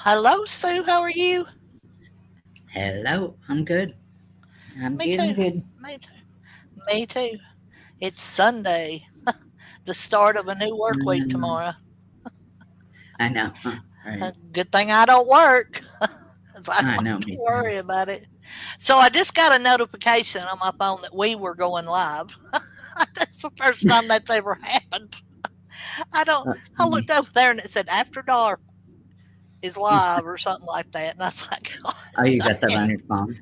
Hello, Sue. How are you? Hello, I'm good. I'm Me doing too. good. Me too. Me too. It's Sunday, the start of a new work week Mm, tomorrow. I know, huh? Right. Good thing I don't work, 'cause I I don't know, have to me too. worry about it. So I just got a notification on my phone that we were going live. That's the first time that's ever happened. I don't. That's I funny. looked over there and it said "After Dark" is live or something like that, and I was like, Oh, you got that on "Dang." your phone?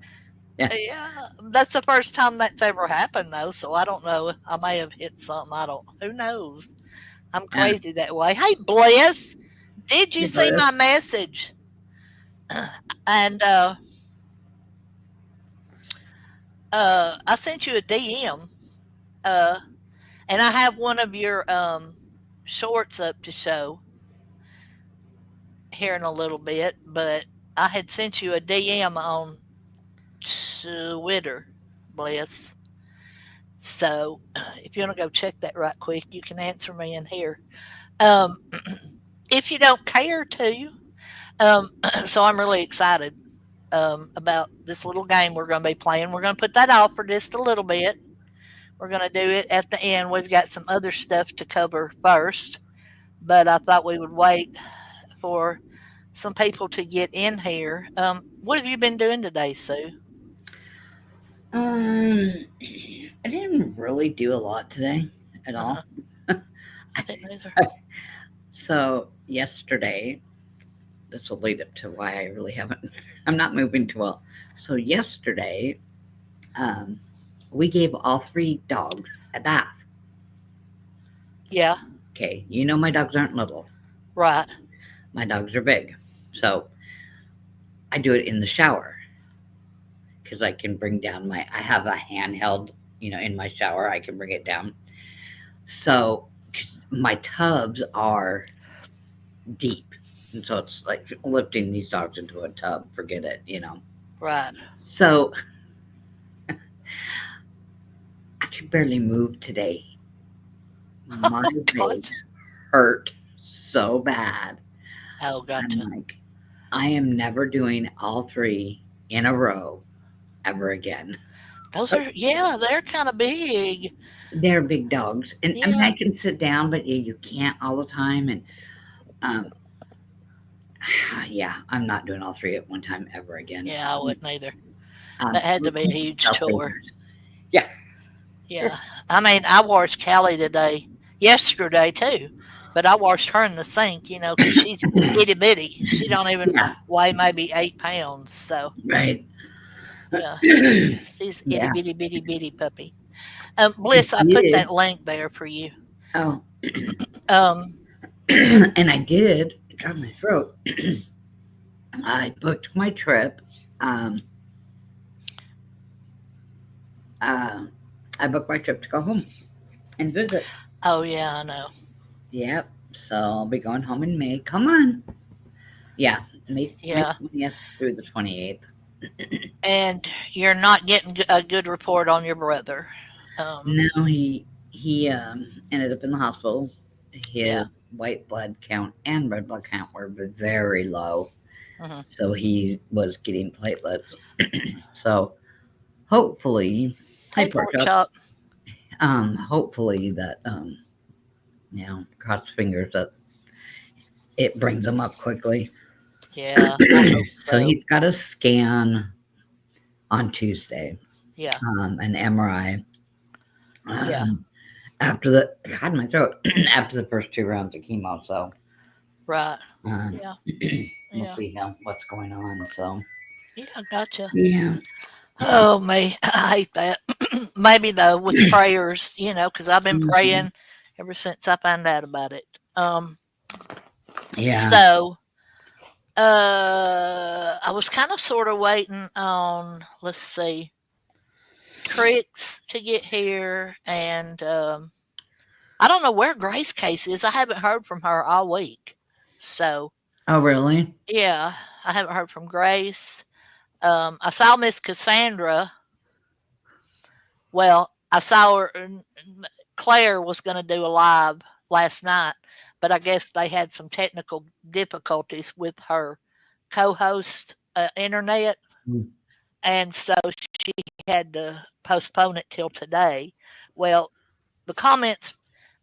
Yeah. Yeah, that's the first time that's ever happened though, so I don't know. I may have hit something. I don't. Who knows? I'm Yeah. crazy that way. Hey, Bliss, did you Hey, see Bliss. my message? And I sent you a DM. Uh, and I have one of your shorts up to show here in a little bit, but I had sent you a DM on Twitter, Bliss. So if you want to go check that right quick, you can answer me in here. Um, if you don't care to, so I'm really excited about this little game we're going to be playing. We're going to put that off for just a little bit. We're going to do it at the end. We've got some other stuff to cover first, but I thought we would wait for some people to get in here. What have you been doing today, Sue? I didn't really do a lot today at Uh-huh. all. I didn't either. So yesterday, this will lead up to why I really haven't. I'm not moving too well. So yesterday, um, we gave all three dogs a bath. Yeah, Okay, you know my dogs aren't little. right. My dogs are big. So I do it in the shower because I can bring down I have a handheld, in my shower. I can bring it down. So my tubs are deep. And so it's like lifting these dogs into a tub, forget it. Right. So I could barely move today. My Oh, legs gotcha. hurt so bad. Oh, I'm gotcha. like, I am never doing all three in a row ever again. Those are, yeah, they're kind of big. They're big dogs, and I mean, Yeah, I can sit down, but you can't all the time. And um, yeah, I'm not doing all three at one time ever again. yeah, I wouldn't either. Um, That had to be a huge chore. self-haters. Yeah, Yeah. I mean, I washed Callie today, yesterday too, but I washed her in the sink, because she's itty bitty. She don't even yeah, weigh maybe 8 pounds. So right. yeah, she's itty Yeah, bitty bitty bitty puppy. she Bliss, I put is. that link there for you. Oh, Um, and I did. God, my throat. I booked my trip. Um, uh, I booked my trip to go home and visit. oh yeah, I know. Yep. So I'll be going home in May. Come on. Yeah, May Yeah, 20th through the 28th. and you're not getting a good report on your brother. Um, No, he ended up in the hospital. yeah. His white blood count and red blood count were very low, Hmm. so he was getting platelets. So hopefully, hey Hey, pork pork chop. chop. Hopefully that cross fingers that it brings them up quickly. Yeah, I hope So so. he's got a scan on Tuesday, Yeah, an MRI. yeah, Um, after the God, my throat. After the first two rounds of chemo, so right. um, Yeah, we'll yeah, see how what's going on. So yeah. Gotcha. yeah, Oh me, I hate that. Maybe though with prayers, because I've been mhm, praying ever since I found out about it. yeah, So I was kind of sort of waiting on, let's see, Tricks to get here, and I don't know where Grace Case is. I haven't heard from her all week. So oh really? yeah, I haven't heard from Grace. I saw Miss Cassandra. Well, I saw her. Claire was going to do a live last night, but I guess they had some technical difficulties with her co-host internet, Mm. and so she had to postpone it till today. Well, the comments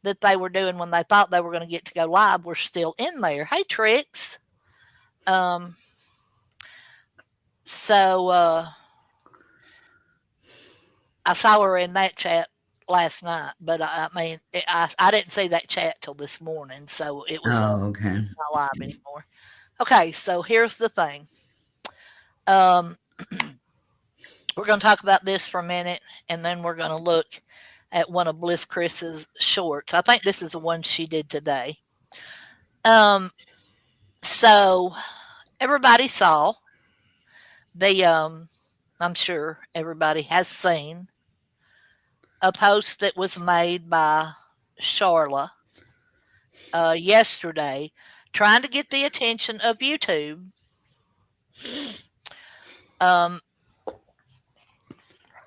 that they were doing when they thought they were going to get to go live were still in there. Hey, Trix. Um, so I saw her in that chat last night, but I mean, I didn't see that chat till this morning, so it was Oh, okay. not live anymore. Okay, so here's the thing. Um, we're going to talk about this for a minute, and then we're going to look at one of Bliss Chris's shorts. I think this is the one she did today. Um, so everybody saw the I'm sure everybody has seen a post that was made by Charla yesterday trying to get the attention of YouTube, um,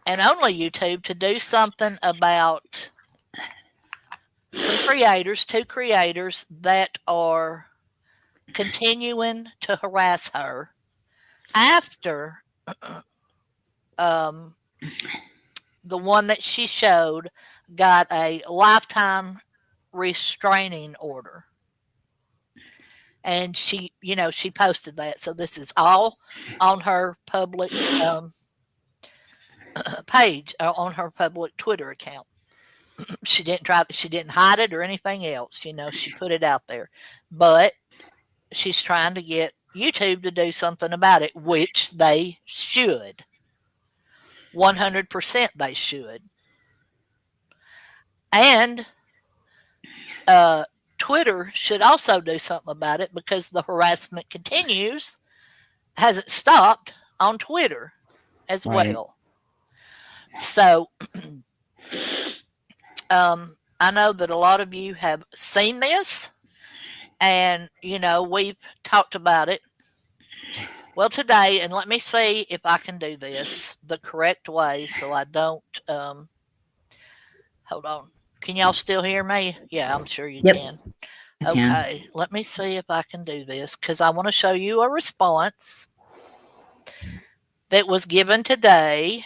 and only YouTube, to do something about some creators, two creators that are continuing to harass her after um, the one that she showed got a lifetime restraining order. And she posted that. So this is all on her public page, on her public Twitter account. She didn't hide it or anything else. She put it out there. But she's trying to get YouTube to do something about it, which they should. 100% they should. And uh, Twitter should also do something about it because the harassment continues, hasn't stopped on Twitter as Right. well. So I know that a lot of you have seen this, and we've talked about it. Well, today, and let me see if I can do this the correct way so I don't. Hold on. Can y'all still hear me? Yeah, I'm sure you Yep. can. I can. Okay, let me see if I can do this because I want to show you a response that was given today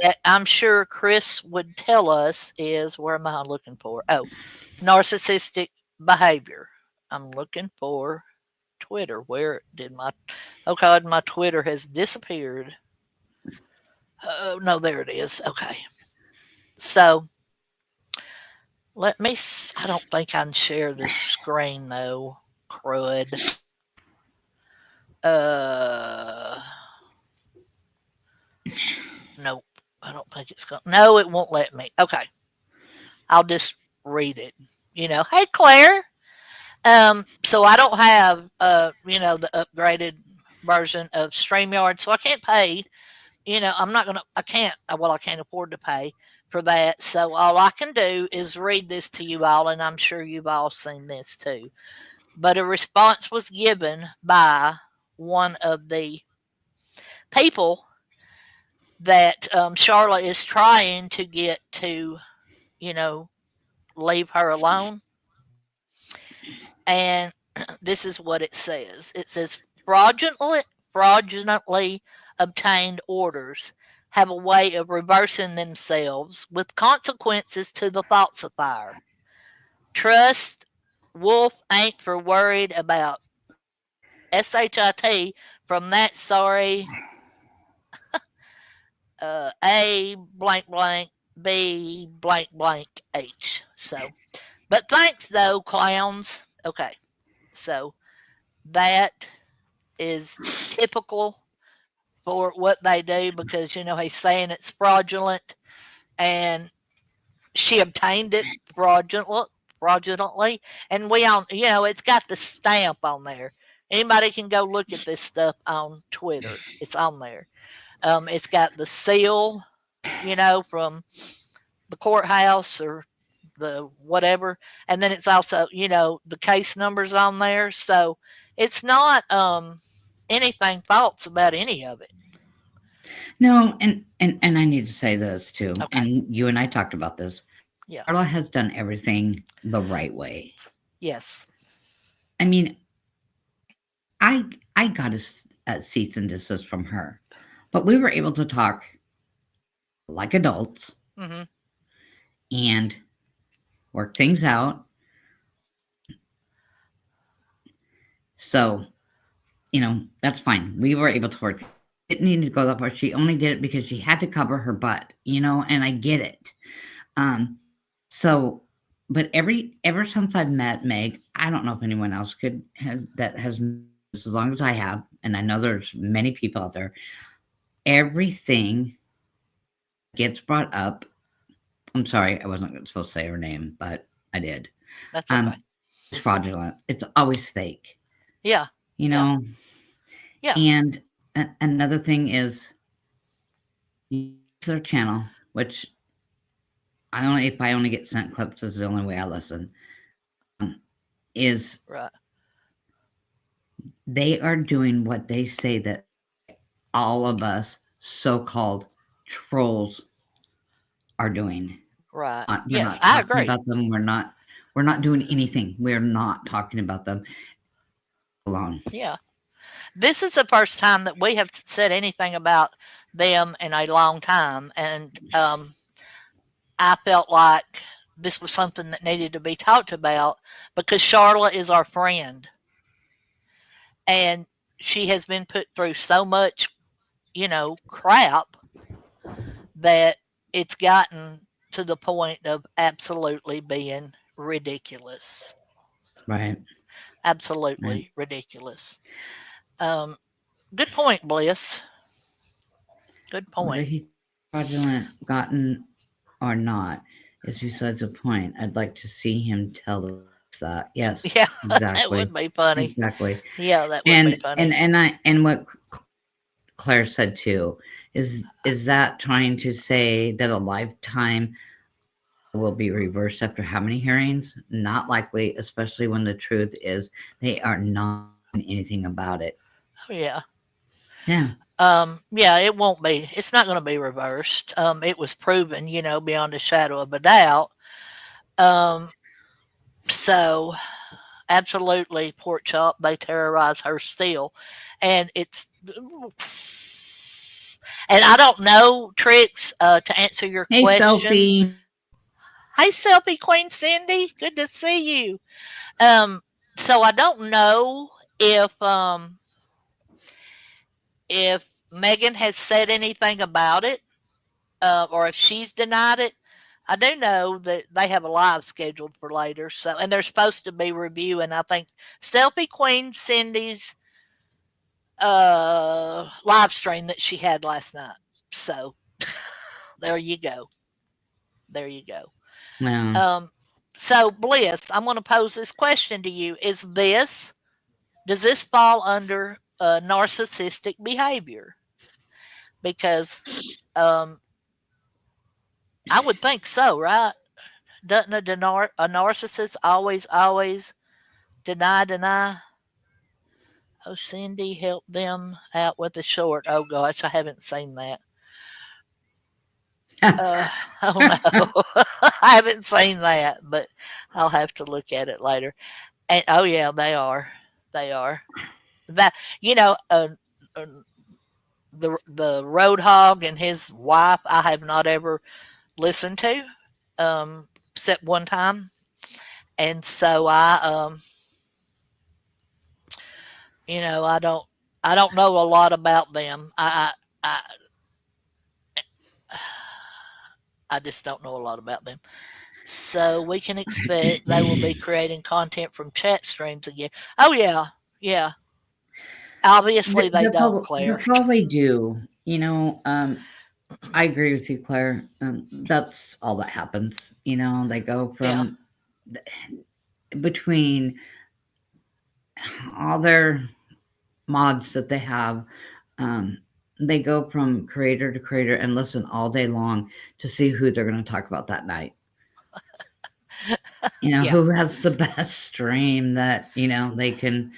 that I'm sure Chris would tell us is, where am I looking for? Oh, narcissistic behavior. I'm looking for Twitter. Where did oh God, my Twitter has disappeared. Oh, no, there it is. Okay. So I don't think I can share this screen though. Crud. Uh, nope. I don't think it's going to. No, it won't let me. Okay. I'll just read it. Hey, Claire. So I don't have, the upgraded version of StreamYard, so I can't pay. I'm not gonna. I can't. Well, I can't afford to pay for that. So all I can do is read this to you all, and I'm sure you've all seen this too. But a response was given by one of the people that Charlotte is trying to get to, you know, leave her alone. And this is what it says. It says fraudulently obtained orders have a way of reversing themselves with consequences to the falsifier. Trust Wolf ain't for worried about SHIT from that sorry A blank blank B blank blank H. So, but thanks though, clowns. Okay, so that is typical for what they do because he's saying it's fraudulent and she obtained it fraudulently, and we all it's got the stamp on there. Anybody can go look at this stuff on Twitter. It's on there. It's got the seal, from the courthouse or the whatever, and then it's also the case numbers on there. So it's not anything false about any of it. No, and I need to say this too. Okay. And you and I talked about this. Yeah. Carla has done everything the right way. Yes. I mean, I got a cease and desist from her, but we were able to talk like adults Mm-hmm. and work things out. So, that's fine. We were able to work. Didn't need to go that far. She only did it because she had to cover her butt, and I get it. Um, so, but ever since I've met Meg, I don't know if anyone else has as long as I have, and I know there's many people out there. Everything gets brought up. I'm sorry, I wasn't supposed to say her name, but I did. That's okay. It's fraudulent. It's always fake, Yeah. you Yeah. know. Yeah. And another thing is you use their channel, which if I only get sent clips, this is the only way I listen. Um, is Right. they are doing what they say that all of us so-called trolls are doing. Right. We're Yes, not I talking agree. about them. We're not doing anything. We're not talking about them alone. Yeah. This is the first time that we have said anything about them in a long time, and I felt like this was something that needed to be talked about because Charlotte is our friend, and she has been put through so much, crap that it's gotten to the point of absolutely being ridiculous. Right. Right. Absolutely ridiculous. Um, Good point, Bliss. Good Whether point. he's fraudulent, gotten or not is besides the point. I'd like to see him tell the police that. Yes, Yeah, that exactly, would be funny. exactly. Yeah, that would And be funny. and and I and what Claire said too is that trying to say that a lifetime will be reversed after how many hearings? Not likely, especially when the truth is they are not doing anything about it. Oh, yeah. Yeah. Yeah, it won't be. It's not going to be reversed. It was proven, beyond a shadow of a doubt. Um, so absolutely, pork chop. They terrorize her still, and and I don't know tricks to answer your Hey, question. Sophie. Hey, selfie queen Cindy, good to see you. Um, so I don't know if Megan has said anything about it, or if she's denied it. I do know that they have a live scheduled for later, so and they're supposed to be reviewing. I think Selfie Queen Cindy's live stream that she had last night. So there you go. There you go. Well, Um, so Bliss, I'm going to pose this question to you: does this fall under narcissistic behavior? Because um, I would think so, right? Doesn't a narcissist always deny? Oh, Cindy helped them out with the short. Oh gosh, I haven't seen that. Uh, oh no, I haven't seen that, but I'll have to look at it later. And oh yeah, they are that you know uh, the road hog and his wife. I have not ever listened to, except one time, and so I don't know a lot about them. I just don't know a lot about them. So we can expect they will be creating content from chat streams again. Oh yeah, yeah. Obviously they don't, they Claire. probably do. I agree with you, Claire. That's all that happens. They go Yeah, from between all their mods that they have. Um, they go from creator to creator and listen all day long to see who they're going to talk about that night. yeah, Who has the best stream that they can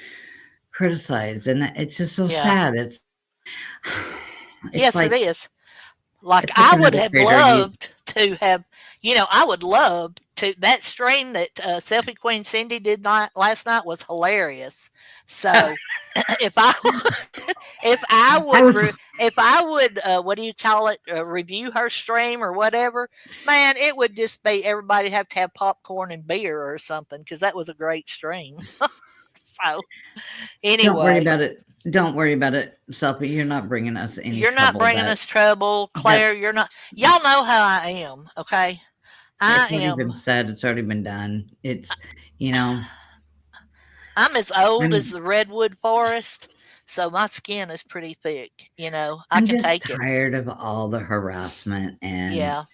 criticize, and it's just so yeah. sad. It's Yes, it like is. Like it's like I would another have creator. You loved to have, I would love to that stream that Selfie Queen Cindy did not last night was hilarious. So if I I was if I would what do you call it, review her stream or whatever, man, it would just be everybody have to have popcorn and beer or something because that was a great stream. So don't worry anyway, about it. Don't worry about it, Selfie. You're not bringing us any you're not trouble. bringing us trouble, That Claire. You're not. Y'all know how I am, okay? I it's already am. been said. It's already been done. It's, you know, I'm as old as I'm the redwood forest, so my skin is pretty thick. I I'm can just take it. tired of all the harassment and Yeah,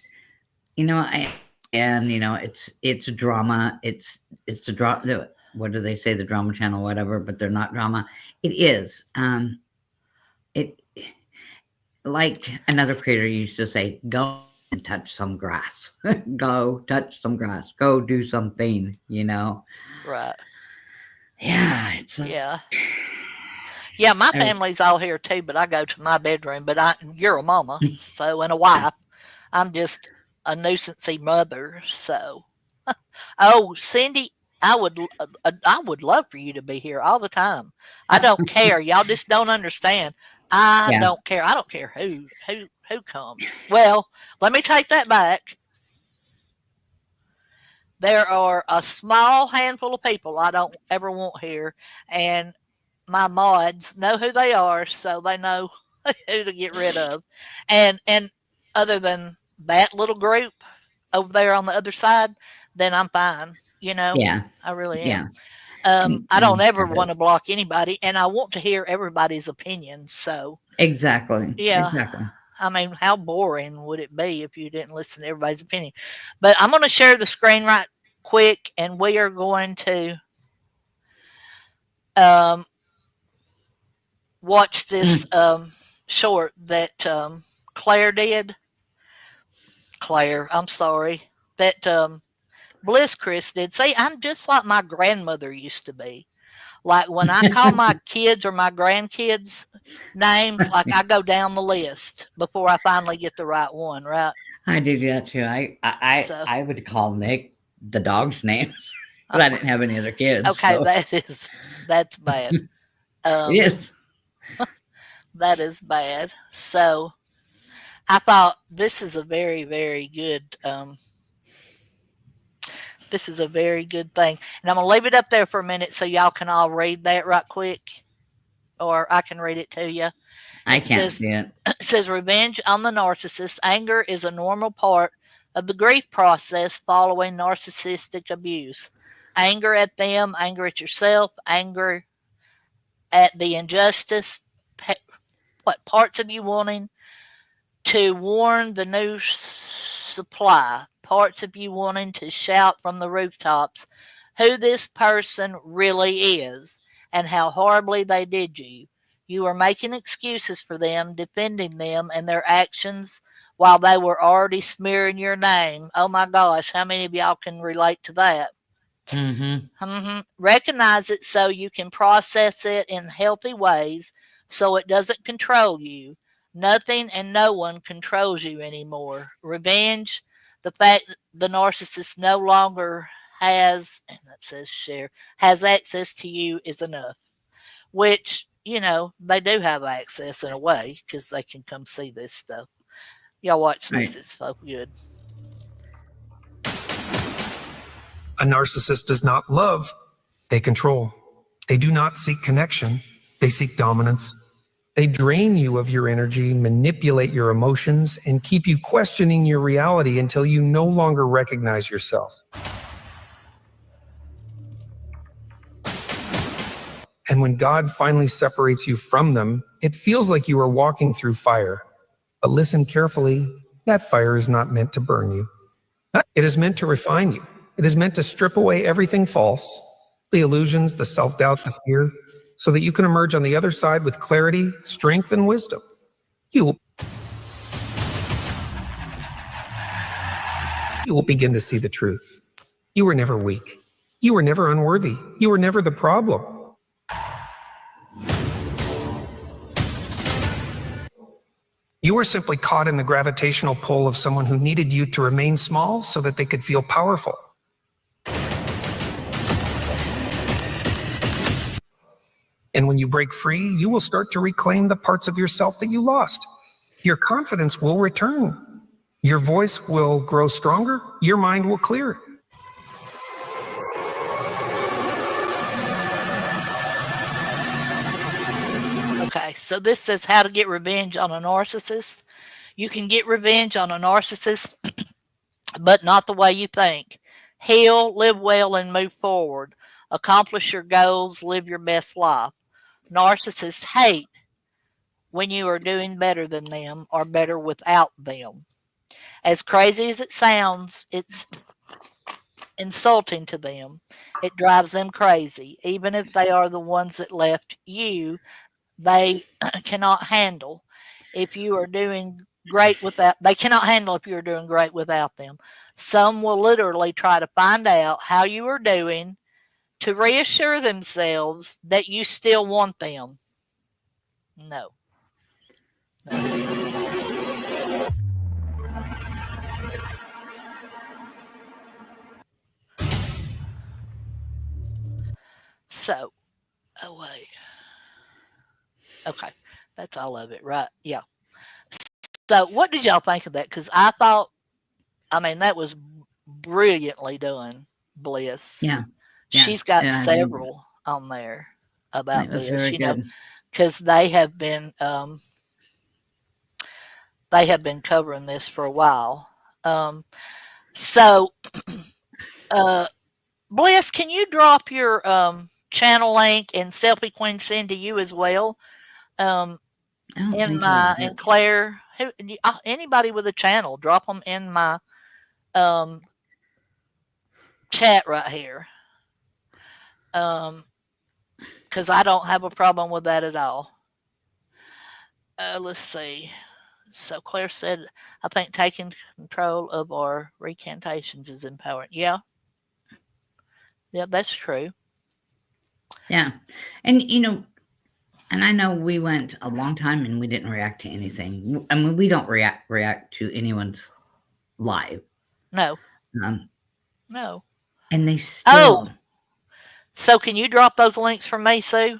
it's drama. It's the drama. What do they say? The drama channel, whatever. But they're not drama. It is. It like another creator used to say, "Go and touch some grass. Go touch some grass. Go do something." right. Yeah, it's like Yeah. Yeah, my I, family's all here too, but I go to my bedroom. But you're a mama, so and a wife. I'm just a nuisancey mother. So, oh, Cindy, I would love for you to be here all the time. I don't care. Y'all just don't understand. I yeah, don't care. I don't care who comes. Well, let me take that back. There are a small handful of people I don't ever want here, and my mods know who they are, so they know who to get rid of. And other than that little group over there on the other side, then I'm fine. yeah, I really am. yeah. I'm I don't I'm ever good. want to block anybody, and I want to hear everybody's opinion. So Exactly, yeah. exactly. I mean, how boring would it be if you didn't listen to everybody's opinion? But I'm going to share the screen right quick, and we are going to um, watch this Mm. short that Claire did. Claire, I'm sorry. That Bliss Chris did. See, I'm just like my grandmother used to be. Like when I call my kids or my grandkids names, like I go down the list before I finally get the right one, right? I do that too. So, I would call Nick the dog's names because I didn't have any other kids. okay, So that's bad. it Um, is. that is bad. So I thought this is a very, very good this is a very good thing. And I'm gonna leave it up there for a minute so y'all can all read that right quick. Or I can read it to you. I It can't says see it. it says revenge on the narcissist. Anger is a normal part of the grief process following narcissistic abuse. Anger at them, anger at yourself, anger at the injustice, what parts of you wanting to warn the new supply, parts of you wanting to shout from the rooftops who this person really is and how horribly they did you. You are making excuses for them, defending them and their actions while they were already smearing your name. Oh my gosh, how many of y'all can relate to that? Mm-hmm. Recognize it so you can process it in healthy ways so it doesn't control you. Nothing and no one controls you anymore. Revenge, the fact that the narcissist no longer and that says share, has access to you is enough. Which, they do have access in a way because they can come see this stuff. Y'all watch this, Right. it's so good. A narcissist does not love, they control. They do not seek connection, they seek dominance. They drain you of your energy, manipulate your emotions, and keep you questioning your reality until you no longer recognize yourself. And when God finally separates you from them, it feels like you are walking through fire. But listen carefully, that fire is not meant to burn you. It is meant to refine you. It is meant to strip away everything false, the illusions, the self-doubt, the fear, so that you can emerge on the other side with clarity, strength, and wisdom. You will begin to see the truth. You were never weak. You were never unworthy. You were never the problem. You were simply caught in the gravitational pull of someone who needed you to remain small so that they could feel powerful. And when you break free, you will start to reclaim the parts of yourself that you lost. Your confidence will return. Your voice will grow stronger. Your mind will clear. Okay, so this says how to get revenge on a narcissist. You can get revenge on a narcissist, but not the way you think. Heal, live well, and move forward. Accomplish your goals, live your best life. Narcissists hate when you are doing better than them or better without them. As crazy as it sounds, it's insulting to them. It drives them crazy. Even if they are the ones that left you, they cannot handle if you are doing great without they cannot handle if you're doing great without them. Some will literally try to find out how you are doing to reassure themselves that you still want them. No, no. So, oh wait. Okay. That's all of it, right? Yeah. So, what did y'all think of that? Because I thought, I mean, that was brilliantly done, Bliss. Yeah. Yeah. She's got Yeah. I think several on there it about was this, very good. because they have been covering this for a while. Um, so, uh, Bliss, can you drop your channel link and Selfie Queen send to you as well? Um, I don't in think so, my but and Claire, anybody with a channel, drop them in my um, chat right here. Because I don't have a problem with that at all. Let's see. So Claire said, I think taking control of our recantations is empowering. Yeah, yeah, that's true. yeah. And and I know we went a long time and we didn't react to anything. I mean, we don't react to anyone's live. No, Um, no. and they Oh, still, so can you drop those links for me, Sue?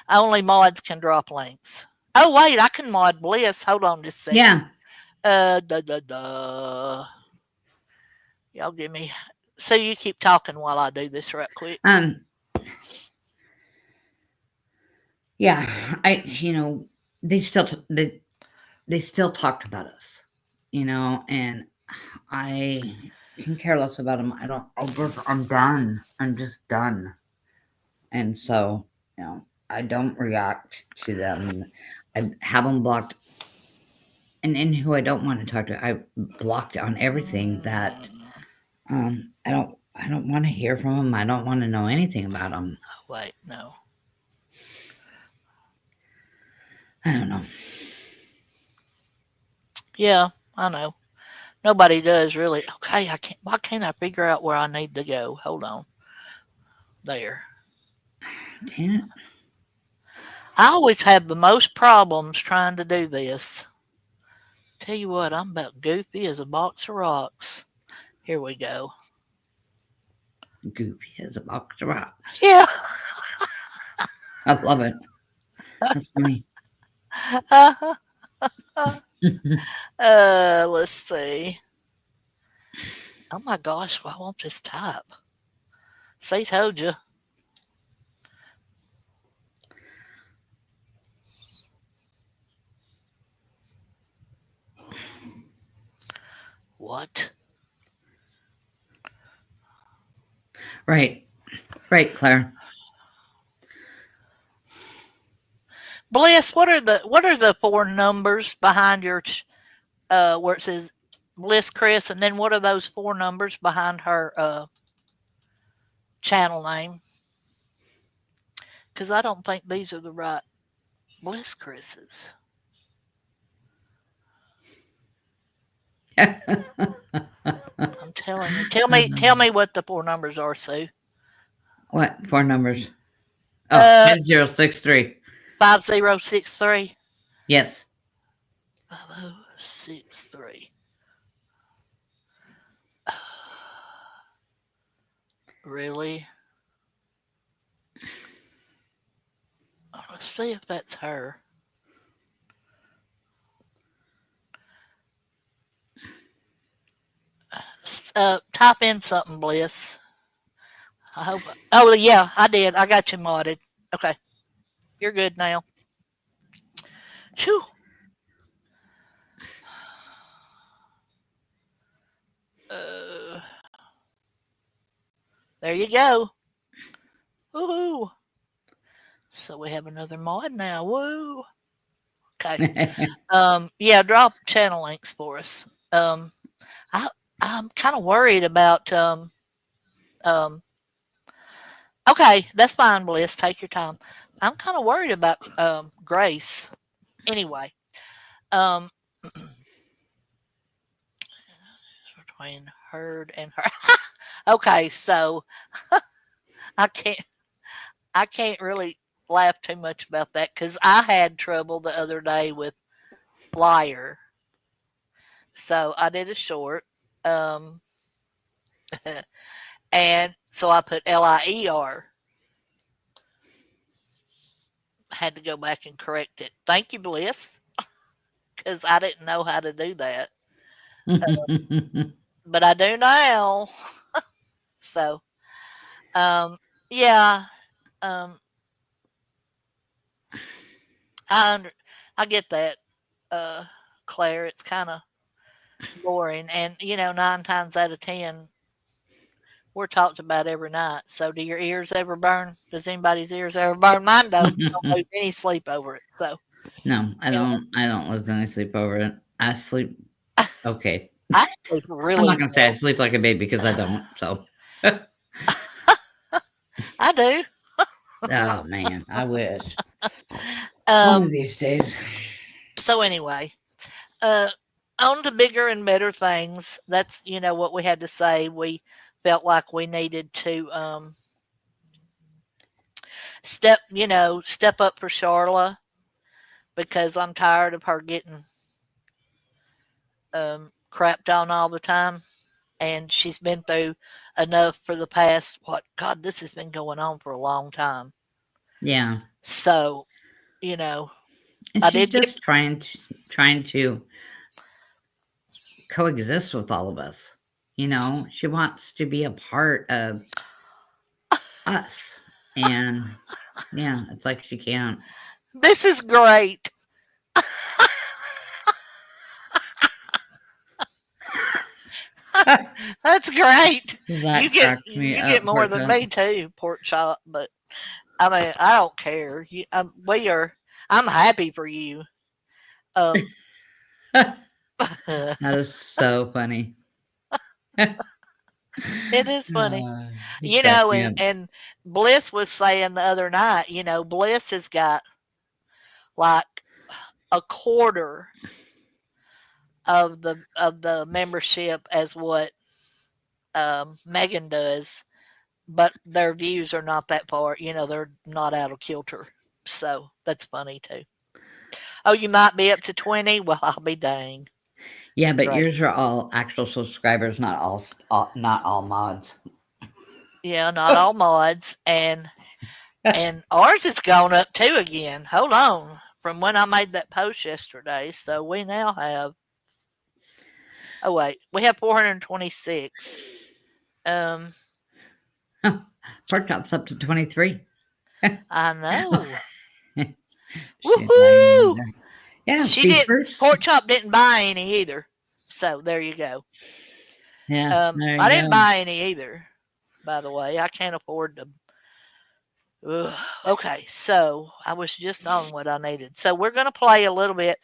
Only mods can drop links. Oh, wait, I can mod Bliss. Hold on just a second. yeah. Da da da. Y'all give me. So you keep talking while I do this right quick. Um, yeah. They still they still talked about us. And I can care less about them. I don't. I'm done. I'm just done. And so, I don't react to them. I have them blocked, and who I don't want to talk to, I blocked on everything that Mm, I don't want to hear from them. I don't want to know anything about them. wait, no. I don't know. Yeah, I know. Nobody does really. Okay, I can't. Why can't I figure out where I need to go? Hold on. There. Damn it. I always have the most problems trying to do this. Tell you what, I'm about goofy as a box of rocks. Here we go. Goofy as a box of rocks. Yeah. I love it. That's funny. Let's see. Oh my gosh, why won't this type? See, told you. What? Right. Right, Claire. Bliss, what are the four numbers behind your where it says Bliss Chris, and then what are those four numbers behind her channel name? Because I don't think these are the right Bliss Chris's. I'm telling you. Tell me what the four numbers are, Sue. What? Four numbers. Oh, Uh, 5063. 5063. Yes. 5063. Really? Let's see if that's her. Type in something, Bliss. I hope. Oh, yeah, I did. I got you modded. Okay, you're good now. Phew. Uh, there you go. Woohoo. So we have another mod now. Woo. Okay. Yeah, drop channel links for us. I I'm kind of worried about um okay, that's fine, Bliss. Take your time. I'm kind of worried about Grace. Anyway, um between Herd and her. Okay, so I can't I can't really laugh too much about that because I had trouble the other day with liar. So I did a short. Um and so I put LIER. Had to go back and correct it. Thank you, Bliss, because I didn't know how to do that. But I do now. So um yeah, um I under, I get that, uh Claire. It's kind of boring, and 9 times out of 10 we're talked about every night. So do your ears ever burn? Does anybody's ears ever burn? Mine don't. Don't lose any sleep over it. So No, I anyway, don't. I don't lose any sleep over it. I sleep okay. I sleep I'm really not gonna say I well. sleep like a baby because I don't. So, I do. oh man, I wish one of Um. these days. So anyway, uh, on to bigger and better things. That's what we had to say. We felt like we needed to step up for Charla because I'm tired of her getting crapped on all the time, and she's been through enough for the past what God. This has been going on for a long time. Yeah, So you know, and I she's did get just trying to coexist with all of us. She wants to be a part of us, and yeah, it's like she can't. this is great. That's great. You That get cracks me you up, get more pork than chop. me too, pork chop. But I mean, I don't care. We are. I'm happy for you. Um, That is so funny. it is funny, He cracks me up. And Bliss was saying the other night. Bliss has got like a quarter of the membership as what Megan does, but their views are not that far. They're not out of kilter. So that's funny too. Oh, you might be up to 20? Well, I'll be dang. Yeah, but Great. yours are all actual subscribers, not all mods. Yeah, not all mods. And ours has gone up too again. Hold on. From when I made that post yesterday. So we now have oh wait, we have 426. Um Pork chop's up to 23. I know. She's not even up Woohoo! there. Yeah, She she's didn't first. Pork Chop didn't buy any either. So there you go. Yeah, there I you didn't go. buy any either, by the way. I can't afford to. Ugh. Okay, so I was just on what I needed. So we're going to play a little bit.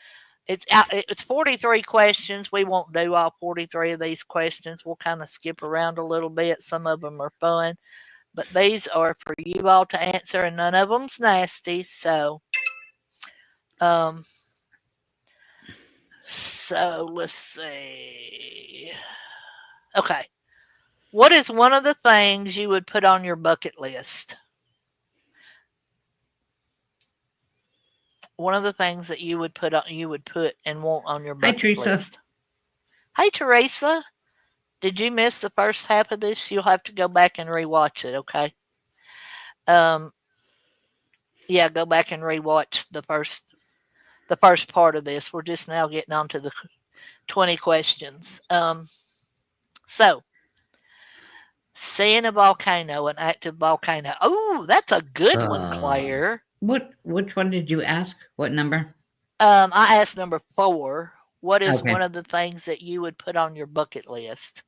It's 43 questions. We won't do all 43 of these questions. We'll kind of skip around a little bit. Some of them are fun, but these are for you all to answer, and none of them's nasty. Um, so let's see. Okay. What is one of the things you would put on your bucket list? One of the things that you would put and want on your Hi, bucket Teresa. list. Hey Teresa, did you miss the first half of this? You'll have to go back and rewatch it, okay? Um Yeah, go back and rewatch the first part of this. We're just now getting on to the 20 questions. So seeing a volcano, an active volcano. Oh, that's a good one, Uh, Claire. which one did you ask? What number? I asked number 4. What is Okay. one of the things that you would put on your bucket list?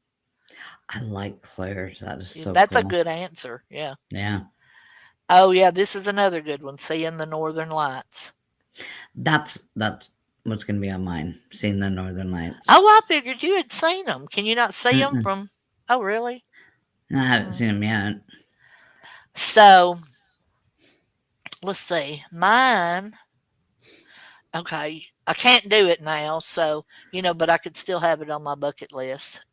I like Claire's. That is so That's a cool. good answer. Yeah. Yeah. Oh, yeah. This is another good one. Seeing the Northern Lights. That's what's gonna be on mine. Seeing the Northern Lights. Oh, I figured you had seen them. Can you not see them Mm-mm. from? Oh, really? I haven't Hmm. seen them yet. So let's see. Mine. Okay, I can't do it now, so but I could still have it on my bucket list.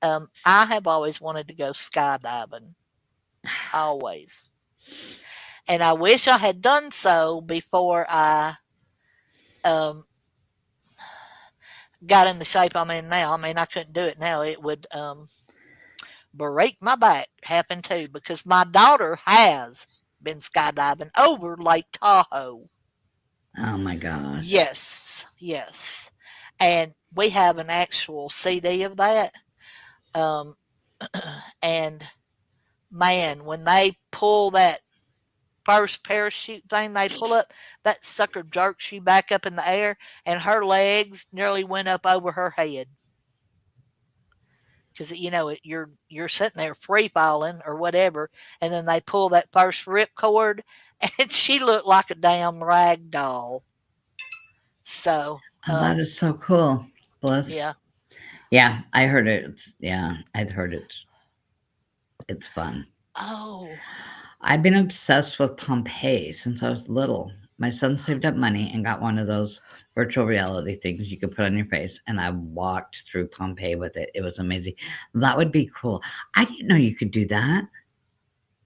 I have always wanted to go skydiving, always, and I wish I had done so before I um, got in the shape I'm in now. I mean, I couldn't do it now; it would break my back. Happen too, because my daughter has been skydiving over Lake Tahoe. Oh my gosh. Yes, yes, and we have an actual CD of that. Um, and man, when they pull that first parachute thing they pull up, that sucker jerks you back up in the air, and her legs nearly went up over her head because you're sitting there free falling or whatever, and then they pull that first rip cord, and she looked like a damn rag doll. So, Oh, that is so cool. Bliss. yeah. Yeah, I heard it. Yeah, I've heard it. It's fun. Oh, I've been obsessed with Pompeii since I was little. My son saved up money and got one of those virtual reality things you could put on your face, and I walked through Pompeii with it. It was amazing. That would be cool. I didn't know you could do that.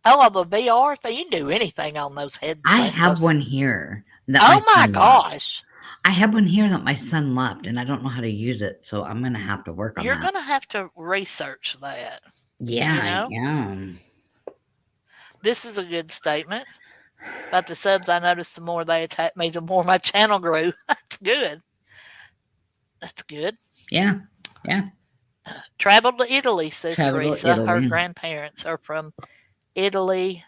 oh, the VR thing. You can do anything on those head I thing. have Those. one here that my Oh my son left. gosh. I have one here that my son left, and I don't know how to use it, so I'm gonna have to work on You're that. gonna have to research that. Yeah, You I know, am. this is a good statement. About the subs, I noticed the more they attacked me, the more my channel grew. That's good. That's good. Yeah, yeah. Traveled to Italy, says Travel to Teresa. Her Italy. grandparents are from Italy,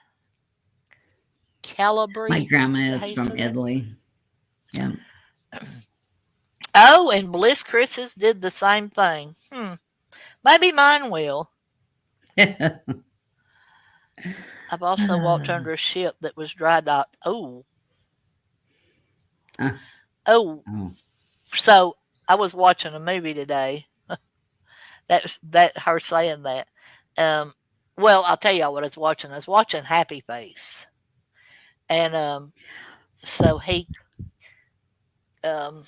My Calabria. grandma Is that how is you from say that? Italy. Yeah. Oh, and Bliss Chris's did the same thing. Maybe mine will. I've also walked Ah, under a ship that was dry docked. Oh, ah, oh. oh. So I was watching a movie today. That's that her saying that. Um, well, I'll tell y'all what I was watching. I was watching Happy Face, and so he um,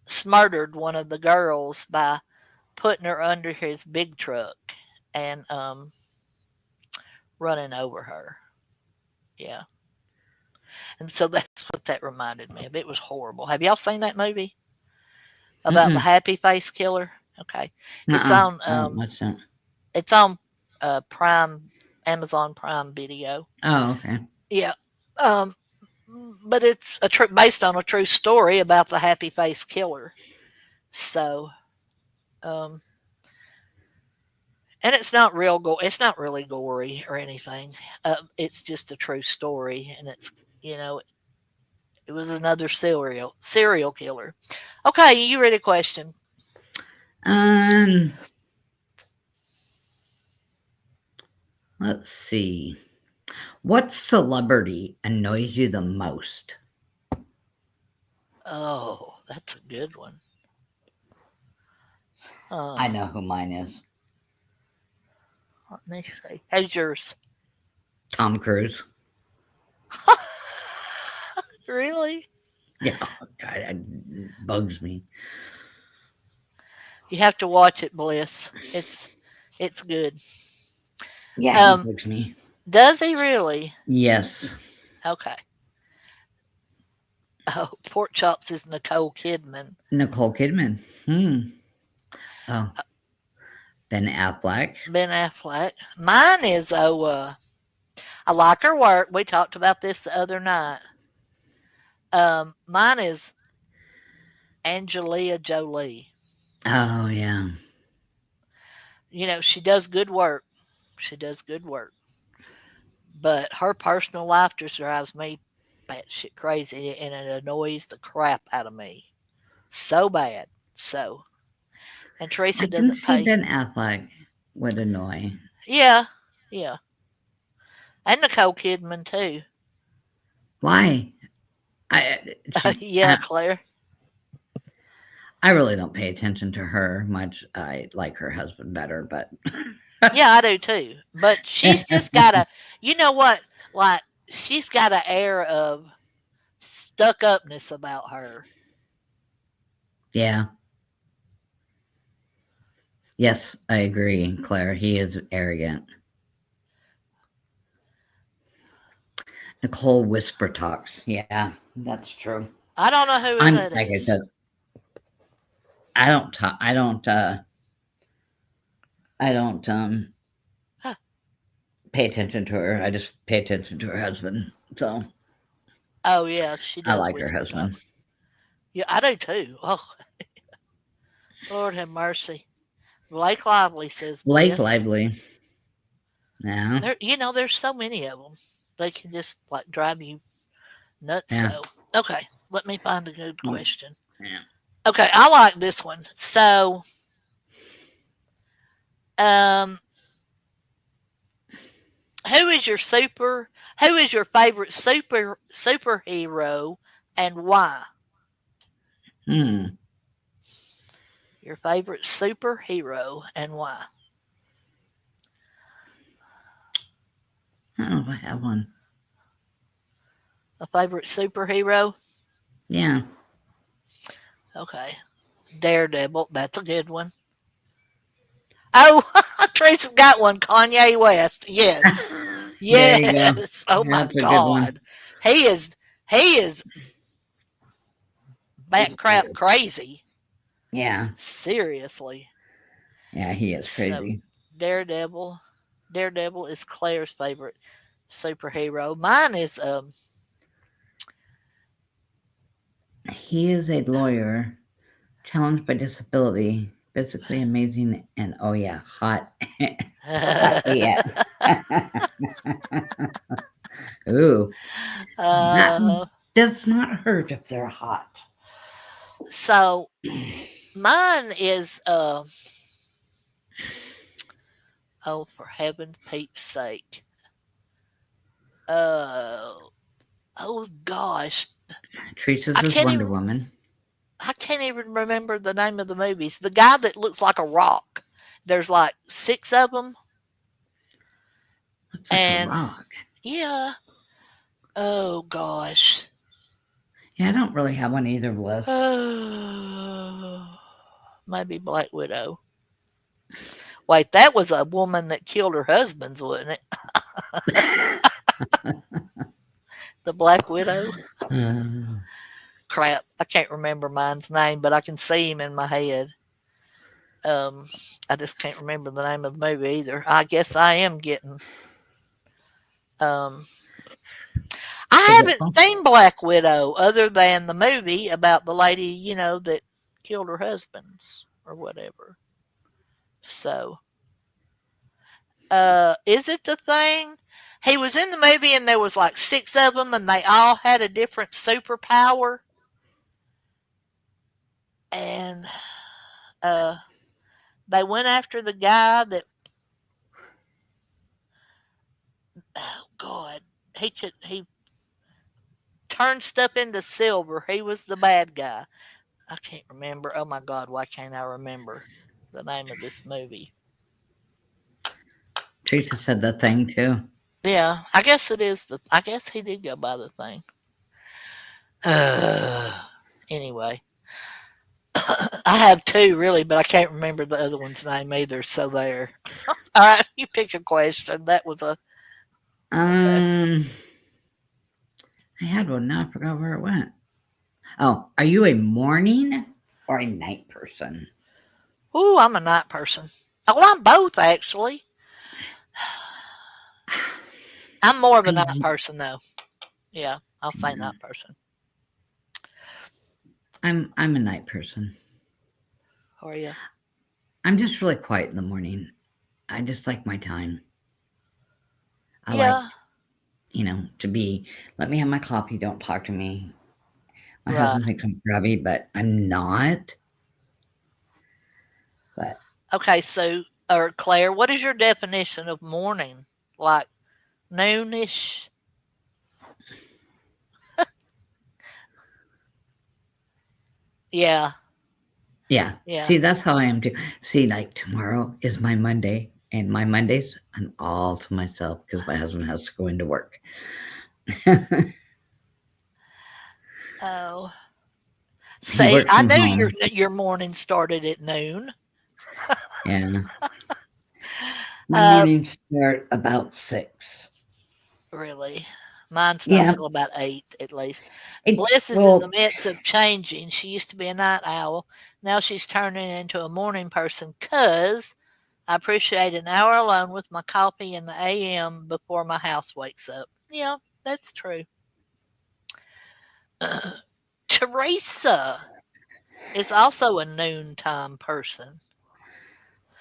smurdered one of the girls by putting her under his big truck and running over her. Yeah, and so that's what that reminded me of. It was horrible. Have y'all seen that movie about the Mm-mm. Happy Face killer? Okay, it's Uh-uh. on I don't watch that. it's on Prime, Amazon Prime Video. Oh, okay. Yeah. Um, but it's based on a true story about the Happy Face Killer. So, um, and it's not real it's not really gory or anything. It's just a true story, and you know it was another serial killer. Okay, you ready? A question? Um, let's see. What celebrity annoys you the most? Oh, that's a good one. I Uh, know who mine is. let me see. How's yours? Tom Cruise. Really? Yeah, oh, God, it bugs me. You have to watch it, Bliss. It's good. Yeah, he Um, bugs me. does he really? Yes. Okay. Oh, pork chops is Nicole Kidman. Nicole Kidman. Hmm. Oh, Ben Affleck. Ben Affleck. Mine is I like her work. We talked about this the other night. Mine is Angelia Jolie. Oh yeah. She does good work. She does good work. But her personal life just drives me batshit crazy and it annoys the crap out of me. So bad. So, and I Teresa can doesn't see pay. Ben Affleck would annoy. Yeah, yeah. And Nicole Kidman, too. Why? She Yeah, Claire. I really don't pay attention to her much. I like her husband better, but Yeah, I do too. But she's just got you know what? Like, she's got an air of stuck upness about her. yeah. Yes, I agree, Claire. He is arrogant. Nicole whisper talks. Yeah, that's true. I don't know who I'm that like I is. said, I don't talk. I don't Huh. pay attention to her. I just pay attention to her husband. So Oh, yeah, she I does like her whisper talk. husband. Yeah, I do too. Oh, Lord have mercy. Blake Lively says Blake bliss. Lively. Yeah, There's so many of them. They can just like drive you nuts. yeah, So, okay, let me find a good mm, question. yeah. Okay, I like this one. So, um, who is your super? Who is your favorite superhero, and why? Hmm. Your favorite superhero and why? I don't know if I have one. A favorite superhero? Yeah. Okay, Daredevil. That's a good one. Oh, Teresa's got one. Kanye West. Yes. There you go. Yes. Oh my That's a good one. God. He is He's bat crap weird. crazy. Yeah. Seriously. Yeah, he is So crazy. Daredevil. Daredevil is Claire's favorite superhero. Mine is He is a lawyer challenged by disability, physically amazing, and oh yeah, hot. Yes. Ooh, that uh does not hurt if they're hot. so mine is oh, for heaven's Pete's sake. Uh oh gosh. Teresa's I is can't Wonder even Woman. I can't even remember the name of the movies. The guy that looks like a rock. There's like six of them, Looks like a and rock. yeah. Oh gosh. Yeah, I don't really have one either, Bliss. Oh, maybe Black Widow. Wait, that was a woman that killed her husbands, wasn't it? The Black Widow. Uh, Crap, I can't remember mine's name, but I can see him in my head. Um, I just can't remember the name of the movie either. I guess I am getting. Um, I haven't forgetful. seen Black Widow other than the movie about the lady, that killed her husbands or whatever. So, is it the thing? He was in the movie and there was like six of them and they all had a different superpower. And uh, they went after the guy that, oh God, he turned stuff into silver. He was the bad guy. I can't remember. Oh my God, why can't I remember the name of this movie? Teresa said the thing too. Yeah, I guess it is I guess he did go by the thing. Anyway, I have two really, but I can't remember the other one's name either. So there. All right, you pick a question. That was a okay. Um, I had one now. I forgot where it went. Oh, are you a morning or a night person? Ooh, I'm a night person. Oh, I'm both actually. I'm more of a night I person though. Yeah, I'll say night person. I'm a night person. Are you? I'm just really quiet in the morning. I just like my time. I like, Yeah, to be, let me have my coffee, don't talk to me. My right. husband thinks I'm grubby, but I'm not. But Okay, so, or Claire, what is your definition of morning? Like noonish? Yeah, yeah, yeah. see, that's how I am too. See, like tomorrow is my Monday, and my Mondays, I'm all to myself because my husband has to go into work. Oh, He see, works I from knew your home. your morning started at noon. Yeah. My Uh, mornings start about 6. really, mine's not Yeah. till about 8 at least. It Bliss is in the well, midst of changing. She used to be a night owl. Now she's turning into a morning person 'cause I appreciate an hour alone with my coffee in the AM before my house wakes up. Yeah, that's true. Teresa is also a noontime person.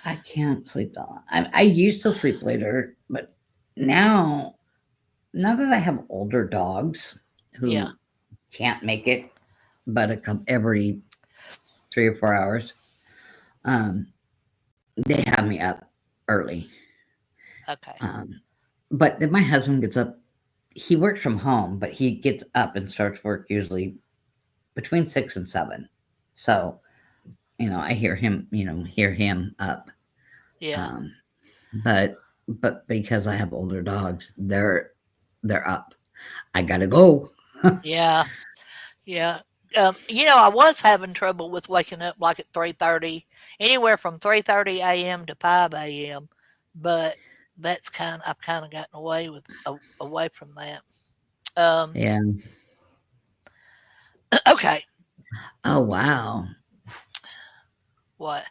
I can't sleep that long. I used to sleep later, but now now that I have older dogs Yeah, who can't make it but a couple every 3 or 4 hours, um, they have me up early. okay. Um, but then my husband gets up. He works from home, but he gets up and starts work usually between 6 and 7. So I hear him up. Yeah, Um, but because I have older dogs, they're up. I gotta go. yeah, yeah. I was having trouble with waking up like at 3:30, anywhere from 3:30 a.m. to 5 a.m. But I've kind of gotten away from that. Um, Yeah. okay, Oh wow, what?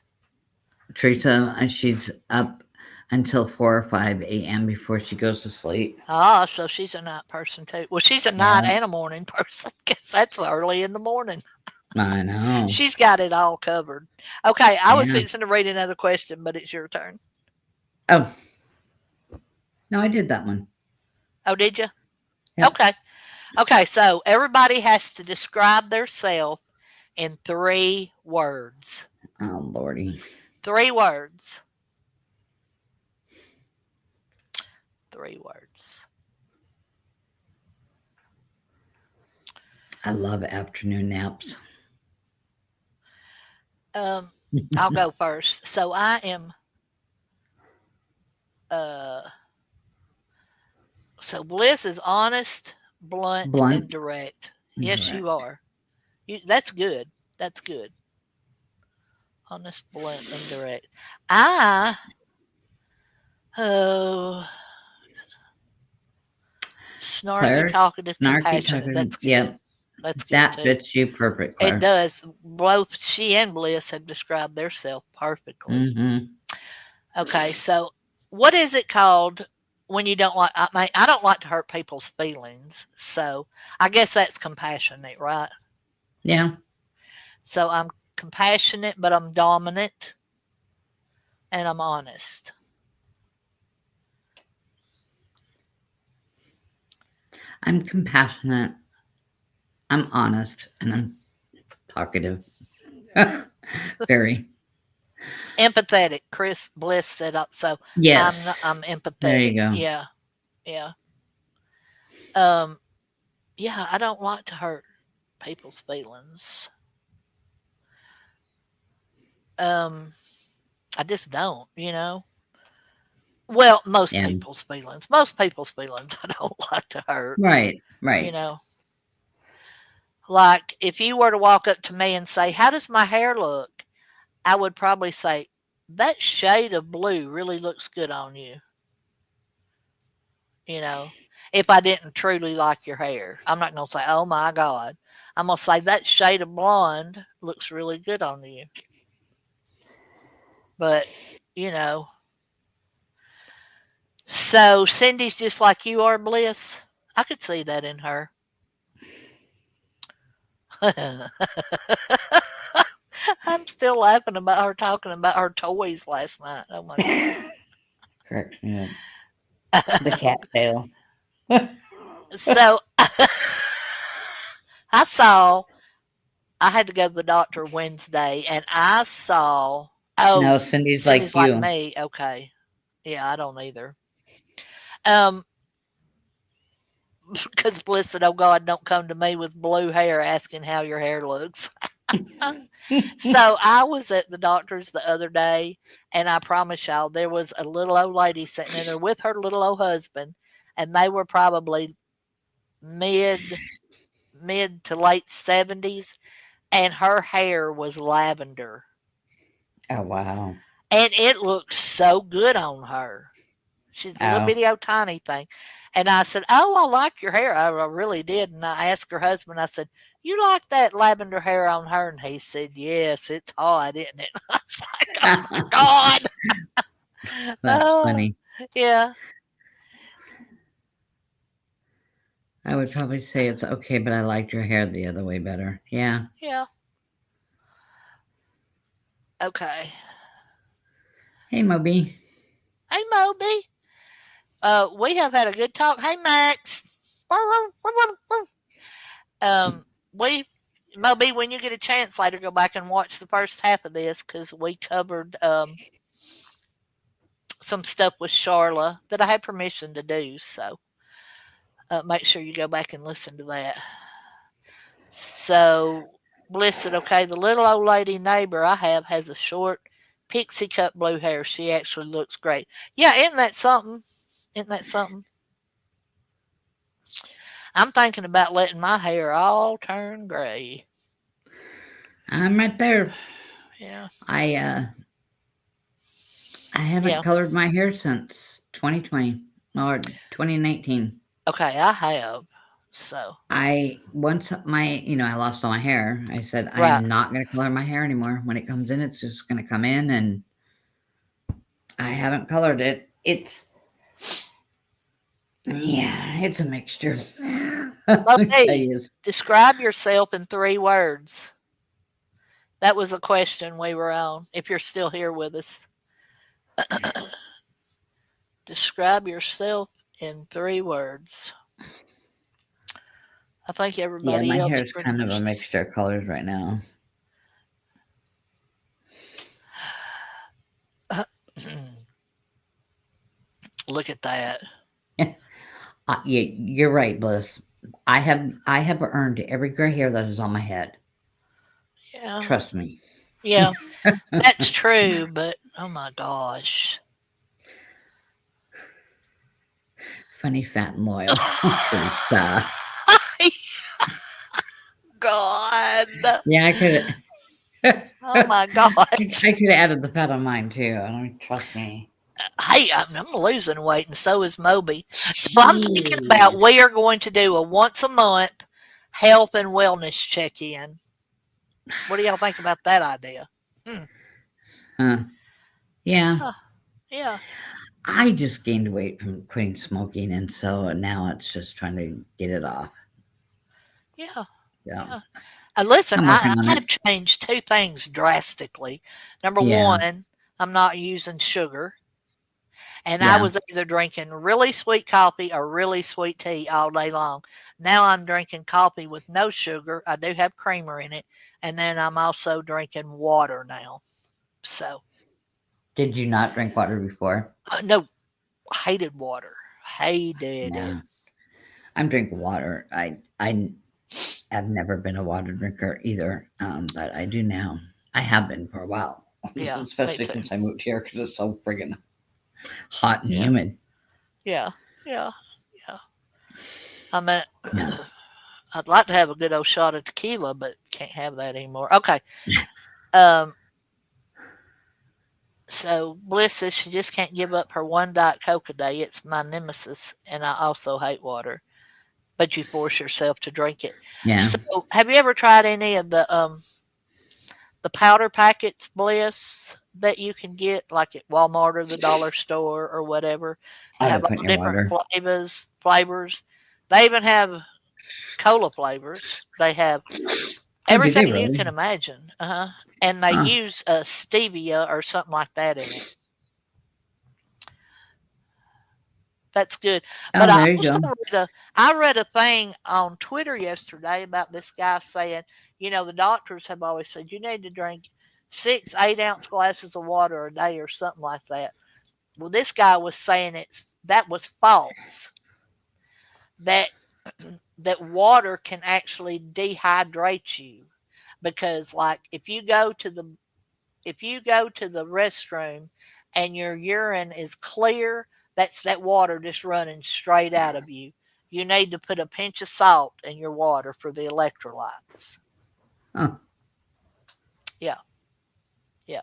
Teresa, she's up until 4 or 5 a.m. before she goes to sleep. Ah, so she's a night person too. Well, she's a night Yeah, and a morning person because that's early in the morning. I know. She's got it all covered. Okay, I was Yeah. fixing to read another question, but it's your turn. Oh no, I did that one. Oh, did you? Yep. Okay. Okay, so everybody has to describe their self in 3 words. Oh lordy, 3 words. 3 words. I love afternoon naps. Um, I'll go first. So I am. Uh, so Bliss is honest, blunt, and Blunt direct. and Yes, direct. you are. That's good. That's good. Honest, blunt, and direct. I oh snarky, Claire, talkative, snarky, compassionate. talkative. That's good. Yep, That's good that too. fits you perfect, It Claire. does. Both she and Bliss have described their self perfectly. Mm-hmm. Okay, so what is it called when you don't like? I don't like to hurt people's feelings, so I guess that's compassionate, right? Yeah, So I'm compassionate, but I'm dominant and I'm honest. I'm compassionate. I'm honest, and I'm talkative. Very. Empathetic. Chris Bliss said so. Yes. I'm There empathetic. you go. Yeah, yeah. Um, yeah. I don't like to hurt people's feelings. Um, I just don't. Well, most Yeah. people's feelings. Most people's feelings I don't like to hurt. Right. You Right. know, like if you were to walk up to me and say, "How does my hair look?" I would probably say, "That shade of blue really looks good on you." You know, if I didn't truly like your hair, I'm not going to say, "Oh my God." I'm going to say, "That shade of blonde looks really good on you." But, you know, so Cindy's just like you are, Bliss. I could see that in her. I'm still laughing about her talking about her toys last night. Oh my god. Correct me up. The cat tail. So I saw I had to go to the doctor Wednesday and I saw oh, No, Cindy's like Cindy's like you. me. Okay. Yeah, I don't either. Um, because Bliss said, "Oh God, don't come to me with blue hair asking how your hair looks." So I was at the doctor's the other day, and I promise y'all, there was a little old lady sitting in there with her little old husband, and they were probably mid mid to late 70s, and her hair was lavender, Oh wow. and it looked so good on her. She's a little Oh. bitty old tiny thing. And I said, "Oh, I like your hair." I really did. And I asked her husband, I said, "You like that lavender hair on her?" And he said, "Yes, it's hot, isn't it?" I was like, "Oh my God." That's Oh, funny. yeah, I would probably say it's okay, but I liked your hair the other way better. Yeah. yeah. Okay. Hey, Moby. Hey, Moby. We have had a good talk. Hey, Max. Um, we, Moby, when you get a chance later, go back and watch the first half of this because we covered some stuff with Charla that I had permission to do. So make sure you go back and listen to that. So, listen, okay, the little old lady neighbor I have has a short pixie cut blue hair. She actually looks great. Yeah, isn't that something? Isn't that something? I'm thinking about letting my hair all turn gray. I'm right there. Yeah, I I haven't yeah. colored my hair since 2020 or 2019. Okay, I have. So, I once I lost all my hair. I said I right. am not going to color my hair anymore. When it comes in, it's just going to come in, and I haven't colored it. It's a mixture. I tell Moby, you, describe yourself in 3 words. That was a question we were on. If you're still here with us, describe yourself in 3 words. I think yeah, everybody my else hair is pretty kind of a much. mixture of colors right now. Look at that. Yeah, you're right, Bliss. I have earned every gray hair that is on my head. Yeah, Trust me. yeah, that's true. But oh my gosh, Funny, fat, and loyal. Teresa. God, Yeah, I could. oh my gosh. I could have added the fat on mine too. I don't trust me. Hey, I'm losing weight, and so is Moby. So I'm thinking about Jeez. we are going to do a once a month health and wellness check in. What do y'all think about that idea? Hmm. Huh. Yeah. Yeah, yeah, I just gained weight from quitting smoking, and so now it's just trying to get it off. yeah, So yeah. Listen, I'm working on I it. have changed 2 things drastically. Number Yeah. one, I'm not using sugar. And I Yeah. was either drinking really sweet coffee or really sweet tea all day long. Now I'm drinking coffee with no sugar. I do have creamer in it. And then I'm also drinking water now. So, Did you not drink water before? no, hated water. Hated it. Yeah. I'm drinking water. I have never been a water drinker either, but I do now. I have been for a while, Yeah, me especially too. since I moved here because it's so friggin' hot and Yeah, humid. yeah, yeah, yeah. I mean, Yeah. I'd like to have a good old shot of tequila, but can't have that anymore. Okay. Um, So Bliss says she just can't give up her one Diet Coke a day. It's my nemesis, and I also hate water. But you force yourself to drink it. Yeah. So, have you ever tried any of the powder packets, Bliss, that you can get like at Walmart or the dollar store or whatever? They I have would put all in your different water. flavors. They even have cola flavors. They have Oh, do they Everything you can really? imagine. And they Huh. use stevia or something like that in it. That's good. But Oh, I there you also go. read a thing on Twitter yesterday about this guy saying, the doctors have always said you need to drink 6 8-ounce glasses of water a day or something like that. Well, this guy was saying that was false. That that water can actually dehydrate you because, like, if you go to the restroom and your urine is clear, that's that water just running straight out of you. You need to put a pinch of salt in your water for the electrolytes. Huh. Yeah, yeah.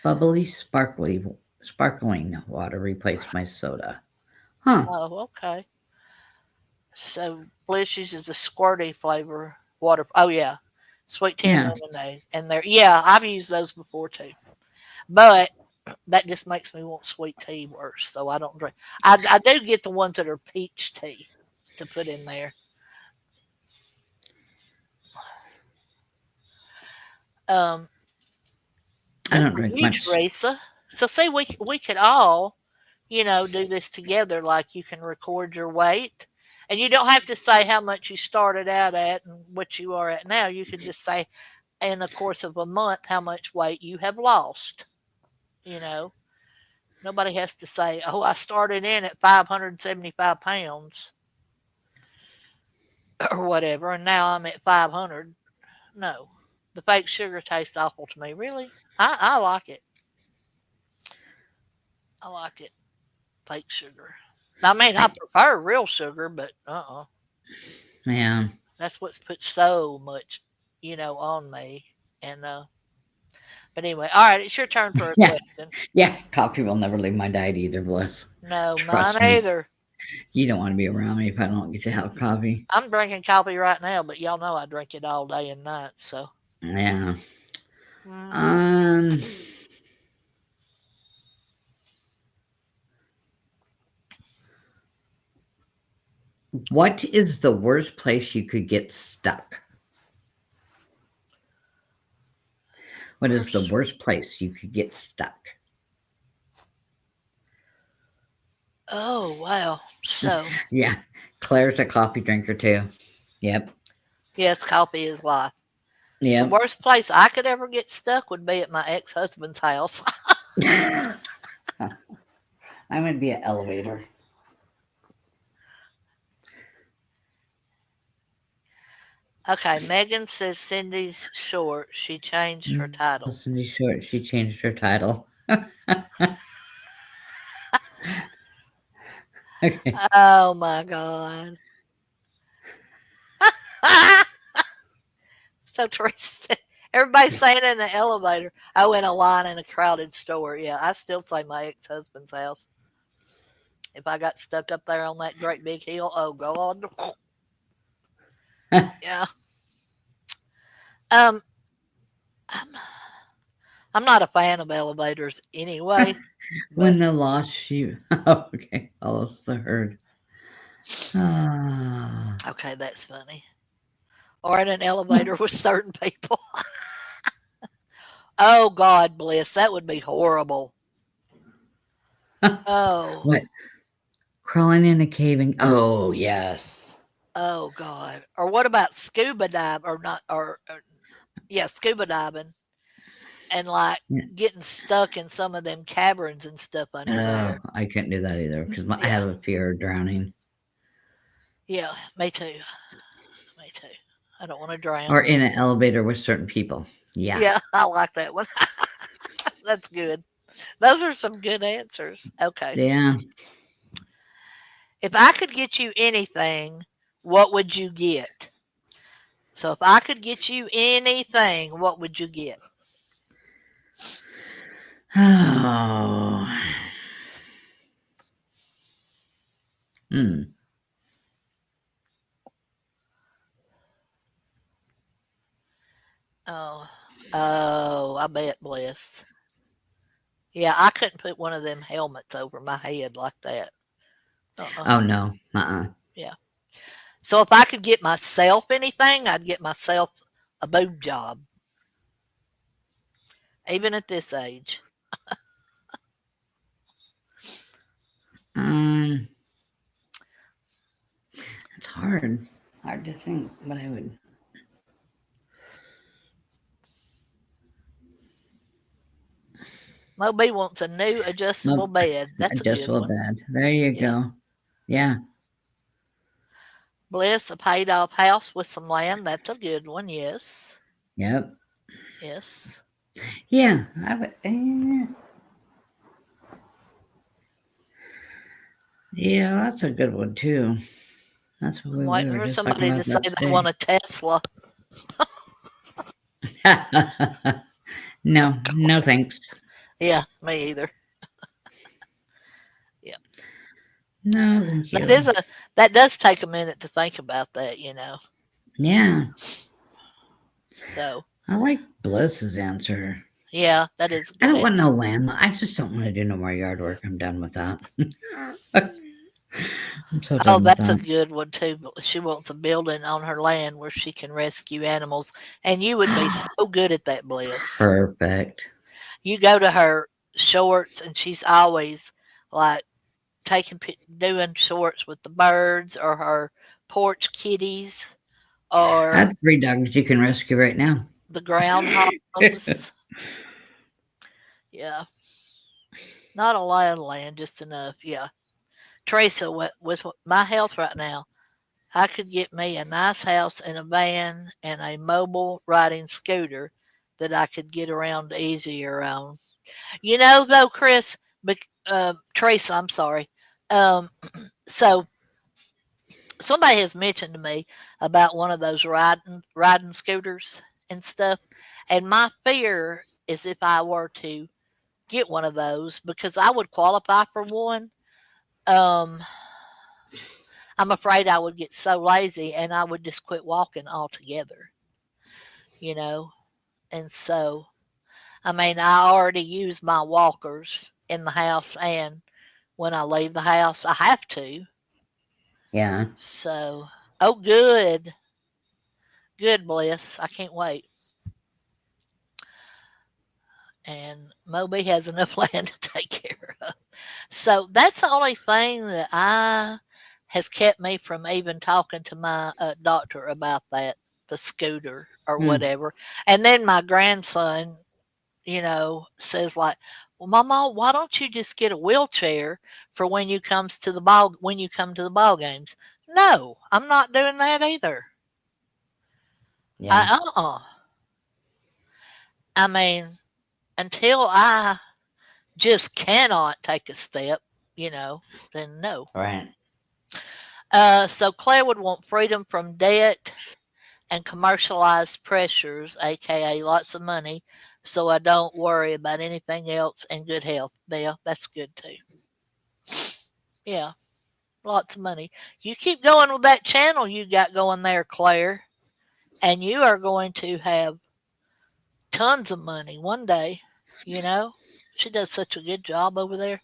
Bubbly, sparkling water replaced my soda. Huh. Oh, okay. So Bliss uses a squirty flavor water. Oh yeah, sweet tea and Yeah. lemonade, and there. Yeah, I've used those before too, but that just makes me want sweet tea worse. So I don't drink. I do get the ones that are peach tea to put in there. Um, I good don't for drink you, much. Teresa. So see, we could all, do this together. Like you can record your weight, and you don't have to say how much you started out at and what you are at now. You could just say, in the course of a month, how much weight you have lost. You know, Nobody has to say, "Oh, I started in at 575 pounds or whatever, and now I'm at 500." No, the fake sugar tastes awful to me. Really, I like it. I like it. Fake sugar. I mean, I I prefer real sugar, but yeah. that's what's put so much, on me. And but anyway, all right, it's your turn for a Yeah. question. Yeah. Coffee will never leave my diet either, Bliss. No, mine Trust me. either. You don't want to be around me if I don't get to have coffee. I'm drinking coffee right now, but y'all know I drink it all day and night. So, Yeah. hmm Um, what is the worst place you could get stuck? What is the worst. worst place you could get stuck? Oh wow. So Yeah. Claire's a coffee drinker too. Yep. yes, coffee is life. The Yep. worst place I could ever get stuck would be at my ex-husband's house. I'm gonna be an elevator. Okay, Megan says Cindy's short. She changed her title. Cindy Short, she changed her title. Okay. Oh my god. So Teresa said, everybody's saying in the elevator. Oh, in a line in a crowded store. Yeah, I still say my ex-husband's house. If I got stuck up there on that great big hill, oh god. Yeah. Um, I'm I'm not a fan of elevators anyway, but When the lost sheep. Oh, okay, follows the herd. Ah, okay, that's funny. Or in an elevator with certain people. Oh God bless, that would be horrible. Oh, what? Crawling in a caving. Oh, yes. oh God. Or what about scuba dive or not or yeah, scuba diving and like Yeah. getting stuck in some of them caverns and stuff under Oh, there. I couldn't do that either because I Yeah, have a fear of drowning yeah, me too. Me too. I don't want to drown. or in an elevator with certain people. Yeah. Yeah, I like that one. That's good. Those are some good answers. Okay. Yeah. If I could get you anything, what would you get? So if I could get you anything, what would you get? Oh. Hmm. Oh, oh, I bet Bliss. Yeah, I couldn't put one of them helmets over my head like that. Uh-uh. Oh, no. Uh-uh. Yeah. So if I could get myself anything, I'd get myself a boob job, even at this age. Um, it's hard to think what I would. Moby wants a new adjustable Well, bed. That's a good adjustable one. bed. There you Yeah. go. Yeah. Bliss, a paid off house with some land. That's a good one. Yes. Yep. Yes. Yeah. I would. Yeah, that's a good one too. That's what I'm we waiting were for just talking somebody to about say that they want a Tesla. today. No, no thanks. Yeah, me either. Yeah. No, thank That you. is a that does take a minute to think about that. Yeah, So I like Bliss's answer. yeah, that is a I good don't want answer. no land. I just don't want to do no more yard work. I'm done with that. I'm so Oh, done with that's a that. good one too. But she wants a building on her land where she can rescue animals, and you would be so good at that, Bliss. Perfect. You go to her shorts, and she's always like doing shorts with the birds or her porch kitties I or have 3 dogs you can rescue right now. the groundhogs. Yeah, not a lot of land, just enough. Yeah, Teresa, with my health right now, I could get me a nice house and a van and a mobile riding scooter that I could get around easier on. Though, Chris, but Teresa, I'm sorry. Um, so somebody has mentioned to me about one of those riding scooters and stuff, and my fear is if I were to get one of those because I would qualify for one. Um, I'm afraid I would get so lazy and I would just quit walking altogether, you know. And so, I mean, I already use my walkers in the house and when I leave the house, I have to. Yeah. So, oh, good. Good, Bliss. I can't wait. And Moby has enough land to take care of. So that's the only thing that I has kept me from even talking to my doctor about that, the scooter or Hmm. whatever. And then my grandson, says like, "Well, Mama, why don't you just get a wheelchair for when you come to the ball games?" No, I'm not doing that either. Yeah. I I mean, until I just cannot take a step, then no. Right. So Claire would want freedom from debt and commercialized pressures, aka lots of money, so I don't worry about anything else and good health. There, that's good too. Yeah, lots of money. You keep going with that channel you got going there, Claire, and you are going to have tons of money one day. You know, she does such a good job over there.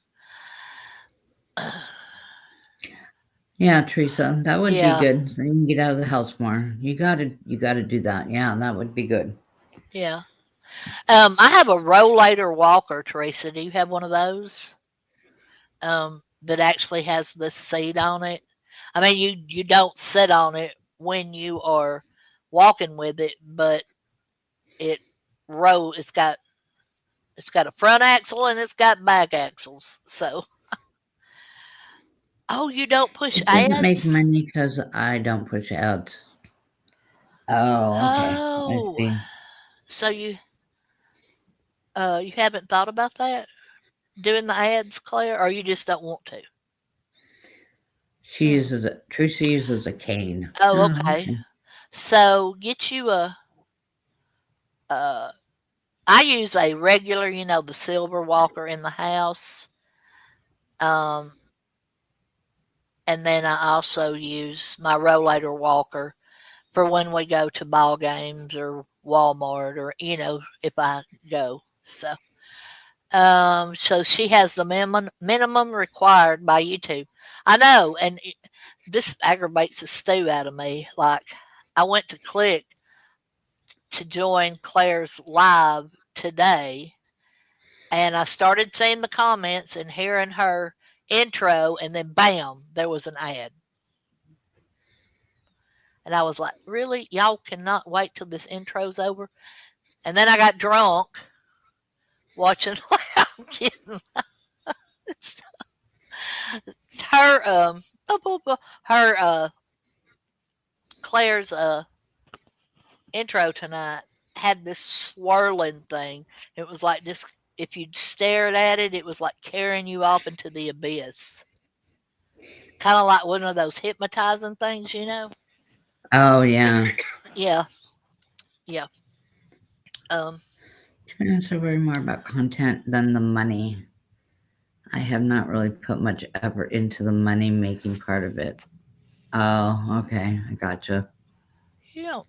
Yeah, Teresa, that would be Yeah, good. So you can get out of the house more. You gotta do that. Yeah, that would be good. yeah. I have a rollator walker, Teresa. Do you have one of those? That actually has the seat on it. I mean, you don't sit on it when you are walking with it, but it roll. It's got a front axle and it's got back axles. So, oh, you don't push It doesn't make ads? money because I don't push ads. Oh, okay. I Oh, see. so you haven't thought about that doing the ads, Claire, or you just don't want to? Hmm. Teresa uses a cane. Oh, Oh, okay. okay. So get you uh I use a regular, the silver walker in the house. Um, and then I also use my rollator walker for when we go to ball games or Walmart or, if I go. So she has the minimum required by YouTube. I know, and this aggravates the stew out of me. Like I went to click to join Claire's live today, and I started seeing the comments and hearing her intro, and then bam, there was an ad. And I was like, really? Y'all cannot wait till this intro's over? And then I got drunk watching I'm kidding. It's her her Claire's intro tonight had this swirling thing. It was like this, if you stared at it, it was like carrying you off into the abyss. Kind of like one of those hypnotizing things, you know? Oh yeah. Yeah, yeah. Um, Parents are worry more about content than the money. I have not really put much effort into the money making part of it. Oh, okay. I gotcha. you don't.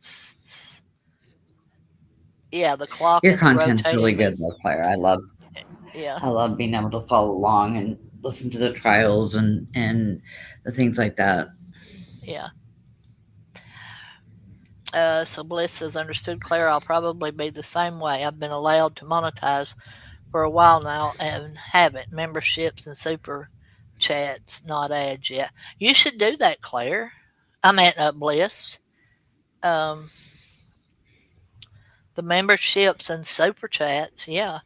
Yeah, the clock Your and the content's really rotating good moon. though, Claire. Yeah, I love being able to follow along and listen to the trials and the things like that. yeah. So Bliss says, understood, Claire. I'll probably be the same way. I've been allowed to monetize for a while now and haven't. Memberships and super chats, not ads yet. You should do that, Claire. I'm at Bliss. Um, the memberships and super chats, yeah.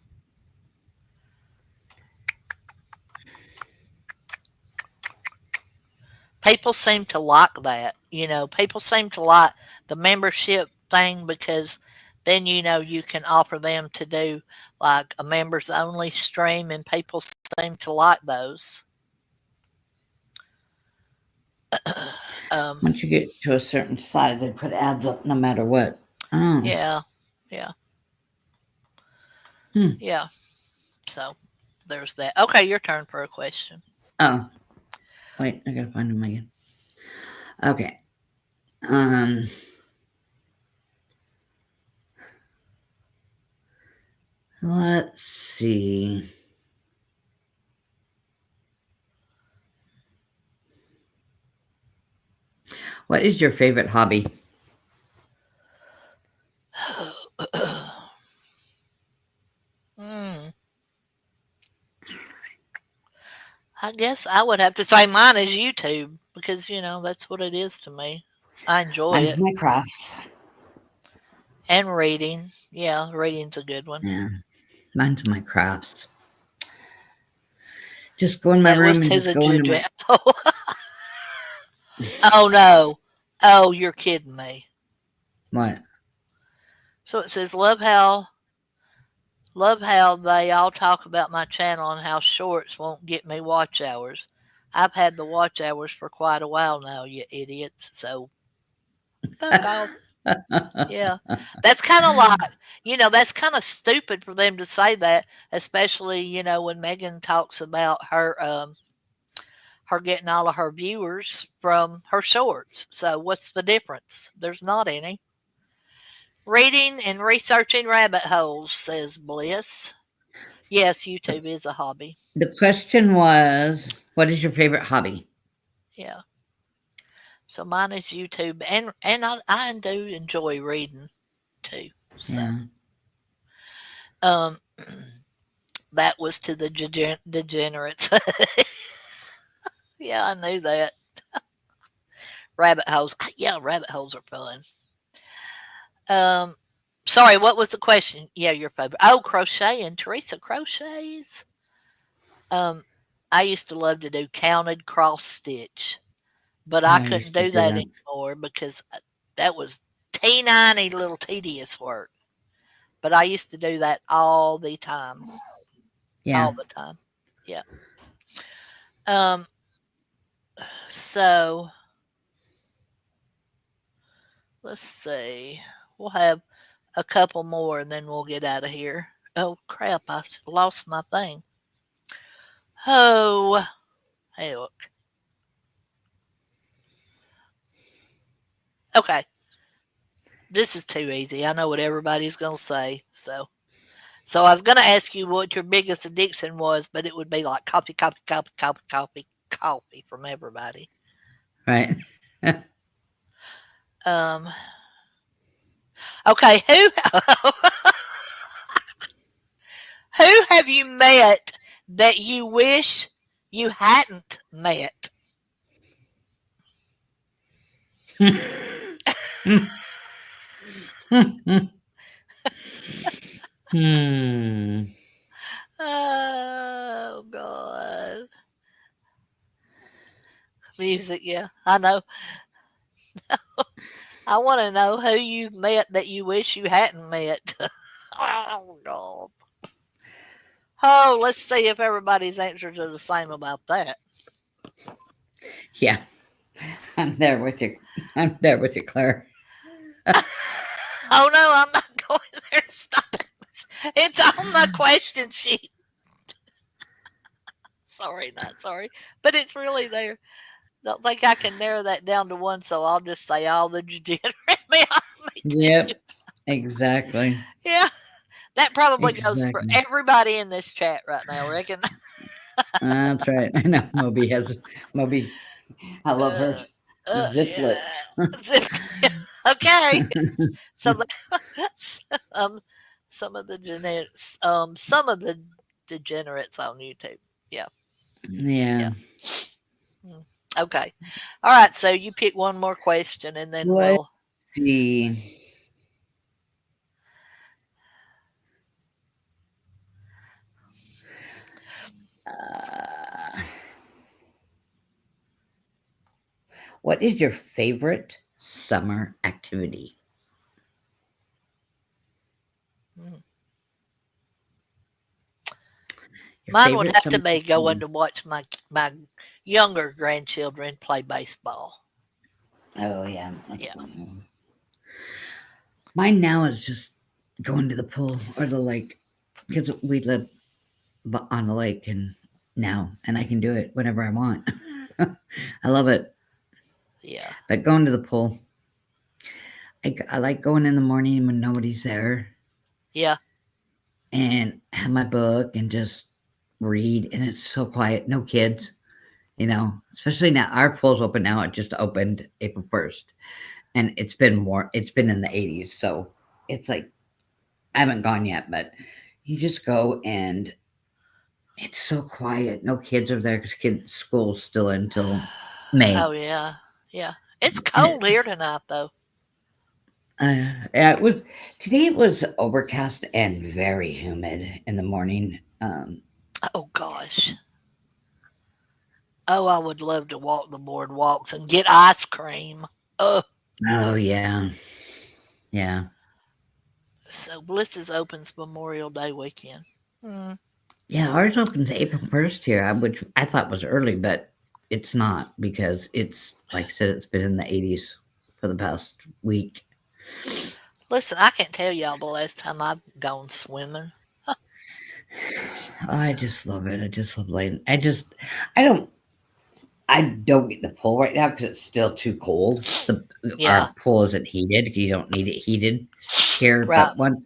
People seem to like that. You know, people seem to like the membership thing because then you can offer them to do like a members only stream, and people seem to like those. um, Once you get to a certain size, they put ads up no matter what. Oh. yeah, yeah, Hmm. yeah. So there's that. Okay, your turn for a question. Oh. Wait, I gotta find them again. Okay. Um. Let's see. What is your favorite hobby? Hmm. I guess I would have to say mine is YouTube because that's what it is to me. I enjoy Mine's it. my crafts. And reading. Yeah, reading's a good one. Yeah, mine's my crafts. Just go in my That was room and to just the go into my. Oh no. Oh, you're kidding me. What? So it says love how they all talk about my channel and how shorts won't get me watch hours. I've had the watch hours for quite a while now, you idiots. So fuck off. Yeah. That's kind of like, that's kind of stupid for them to say that, especially, when Megan talks about her getting all of her viewers from her shorts. So what's the difference? There's not any. Reading and researching rabbit holes, says Bliss. Yes, YouTube is a hobby. The question was, what is your favorite hobby? Yeah. So mine is YouTube, and I do enjoy reading too. So Yeah. um, that was to the degenerates. Yeah, I knew that. Rabbit holes. Yeah, rabbit holes are fun. Um, sorry, what was the question? Yeah, your favorite. Oh, crocheting. Teresa crochets. Um, I used to love to do counted cross stitch, but Yeah, I I couldn't used to do do that that. anymore because that was teeny little tedious work. But I used to do that all the time, Yeah. all the time. Yeah. Um. So let's see. We'll have a couple more, and then we'll get out of here. Oh crap! I lost my thing. Oh, hey, look. Okay, this is too easy. I know what everybody's gonna say. So I was gonna ask you what your biggest addiction was, but it would be like copy, copy, copy, copy, copy, copy from everybody. Right. Um. Okay, who who have you met that you wish you hadn't met? Hmm. Oh God, music. Yeah, I know. I want to know who you met that you wish you hadn't met. Oh God. Oh, let's see if everybody's answers are the same about that. Yeah, I'm there with you. I'm there with you, Claire. Oh no, I'm not going there. Stop it. It's on the question sheet. Sorry, not sorry, but it's really there. Don't think I can narrow that down to one, so I'll just say all the degenerate me too. Yep, exactly. Yeah, that probably goes for Exactly. everybody in this chat right now. I reckon. That's right. I know Moby has Moby. I love her Uh, zipped lips. yeah. Okay, so um, some of the some of the degenerates on YouTube. Yeah, Yeah. yeah. Mm. Okay, all right. So you pick one more question, and then Let's we'll. see. Uh, what is your favorite summer activity? Mm. Your Mine would favorite have to summer be going activity? to watch my younger grandchildren play baseball. Oh yeah, that's Yeah, fun. Mine now is just going to the pool or the lake because we live on the lake and now, and I can do it whenever I want. I love it. yeah, But going to the pool, I like going in the morning when nobody's there yeah. and have my book and just read, and it's so quiet, no kids. Especially now our pool's open now. It just opened April 1st, and it's been more. It's been in the 80s, so it's like I haven't gone yet, but you just go and it's so quiet. No kids are there because kids' school's still until May, Oh yeah, yeah. It's and it cold here tonight though. yeah, it was today. It was overcast and very humid in the morning. Oh gosh. Oh, I would love to walk the boardwalks and get ice cream. Oh, Oh yeah, yeah, so Bliss's opens Memorial Day weekend. Hmm. yeah. Ours opens April 1st here, which I thought was early, but it's not because it's like I said, it's been in the 80s for the past week. Listen, I can't tell y'all the last time I've gone swimming. I just love it. I just love laying. I don't I don't get the pool right now because it's still too cold. Yeah, Our pool isn't heated. You don't need it heated here. right. But once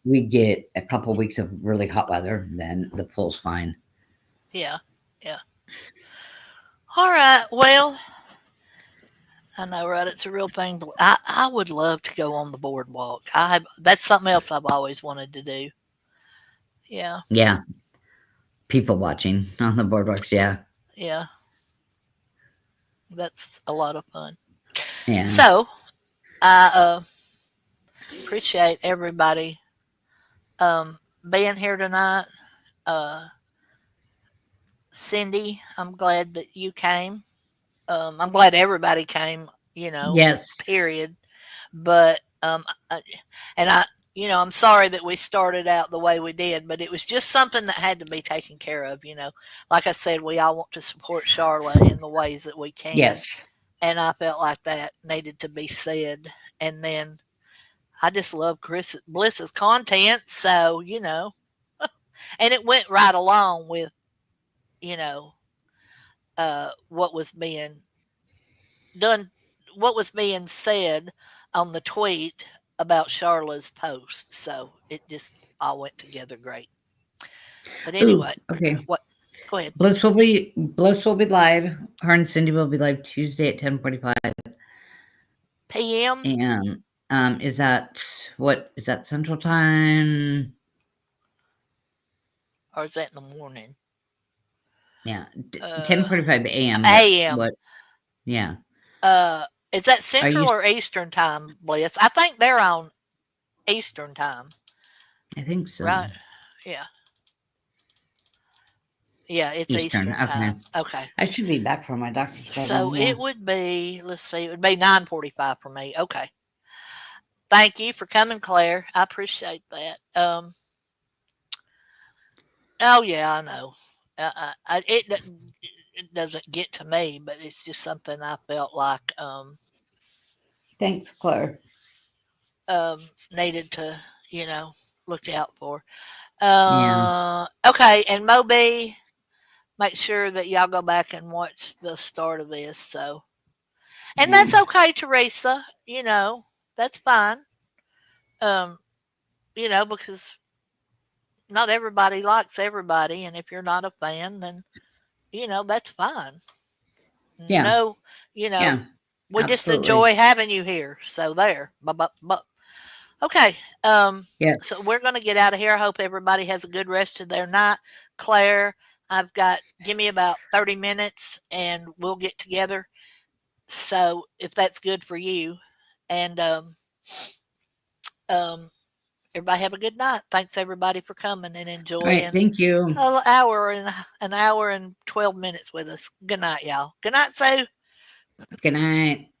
we get a couple weeks of really hot weather, then the pool's fine. Yeah, yeah. All right. Well, I know, right? It's a real thing. But I would love to go on the boardwalk. That's something else I've always wanted to do. Yeah, Yeah, people watching on the boardwalks. Yeah, yeah. That's a lot of fun. yeah, So I appreciate everybody being here tonight. Uh, Cindy, I'm glad that you came. I'm glad everybody came. You know, yes, period. But and I'm sorry that we started out the way we did, but it was just something that had to be taken care of. Like I said, we all want to support Charlotte in the ways that we can, yes. and I felt like that needed to be said. And then I just love Chris Bliss's content, so and it went right along with you know what was being done, what was being said on the tweet about Charlotte's post. So it just all went together great. But Ooh, anyway, okay. what? Go ahead. Bliss will be live. Her and Cindy will be live Tuesday at 10:45, PM. and Is that what is that Central Time? or is that in the morning? Yeah, Uh, 10:45 a.m. But a.m. what? Yeah, Is that are Central you? or Eastern time, Bliss? I think they're on Eastern time, I think so. right? Yeah, yeah, it's Eastern. Eastern Okay, time. Okay, I should be back for my doctor's by then. so Yeah. it would be. Let's see, it would be 9:45 for me. Okay, thank you for coming, Claire. I appreciate that. Oh yeah, I know. It doesn't get to me, but it's just something I felt like Thanks, Claire. needed to, you know, look out for. Yeah. Okay, and Moby, make sure that y'all go back and watch the start of this. So, and Yeah. that's okay, Teresa. You know, that's fine. Um, because not everybody likes everybody, and if you're not a fan, then that's fine. Yeah. No, you know, Yeah. we just Absolutely. enjoy having you here. So there. But. Okay. So Yes. we're gonna get out of here. I hope everybody has a good rest of their night. Claire, give me about 30 minutes and we'll get together. So if that's good for you. And um everybody have a good night. Thanks everybody for coming and All right. enjoying Thank you. an hour and 12 minutes with us. Good night, y'all. Good night, Sue. Good night.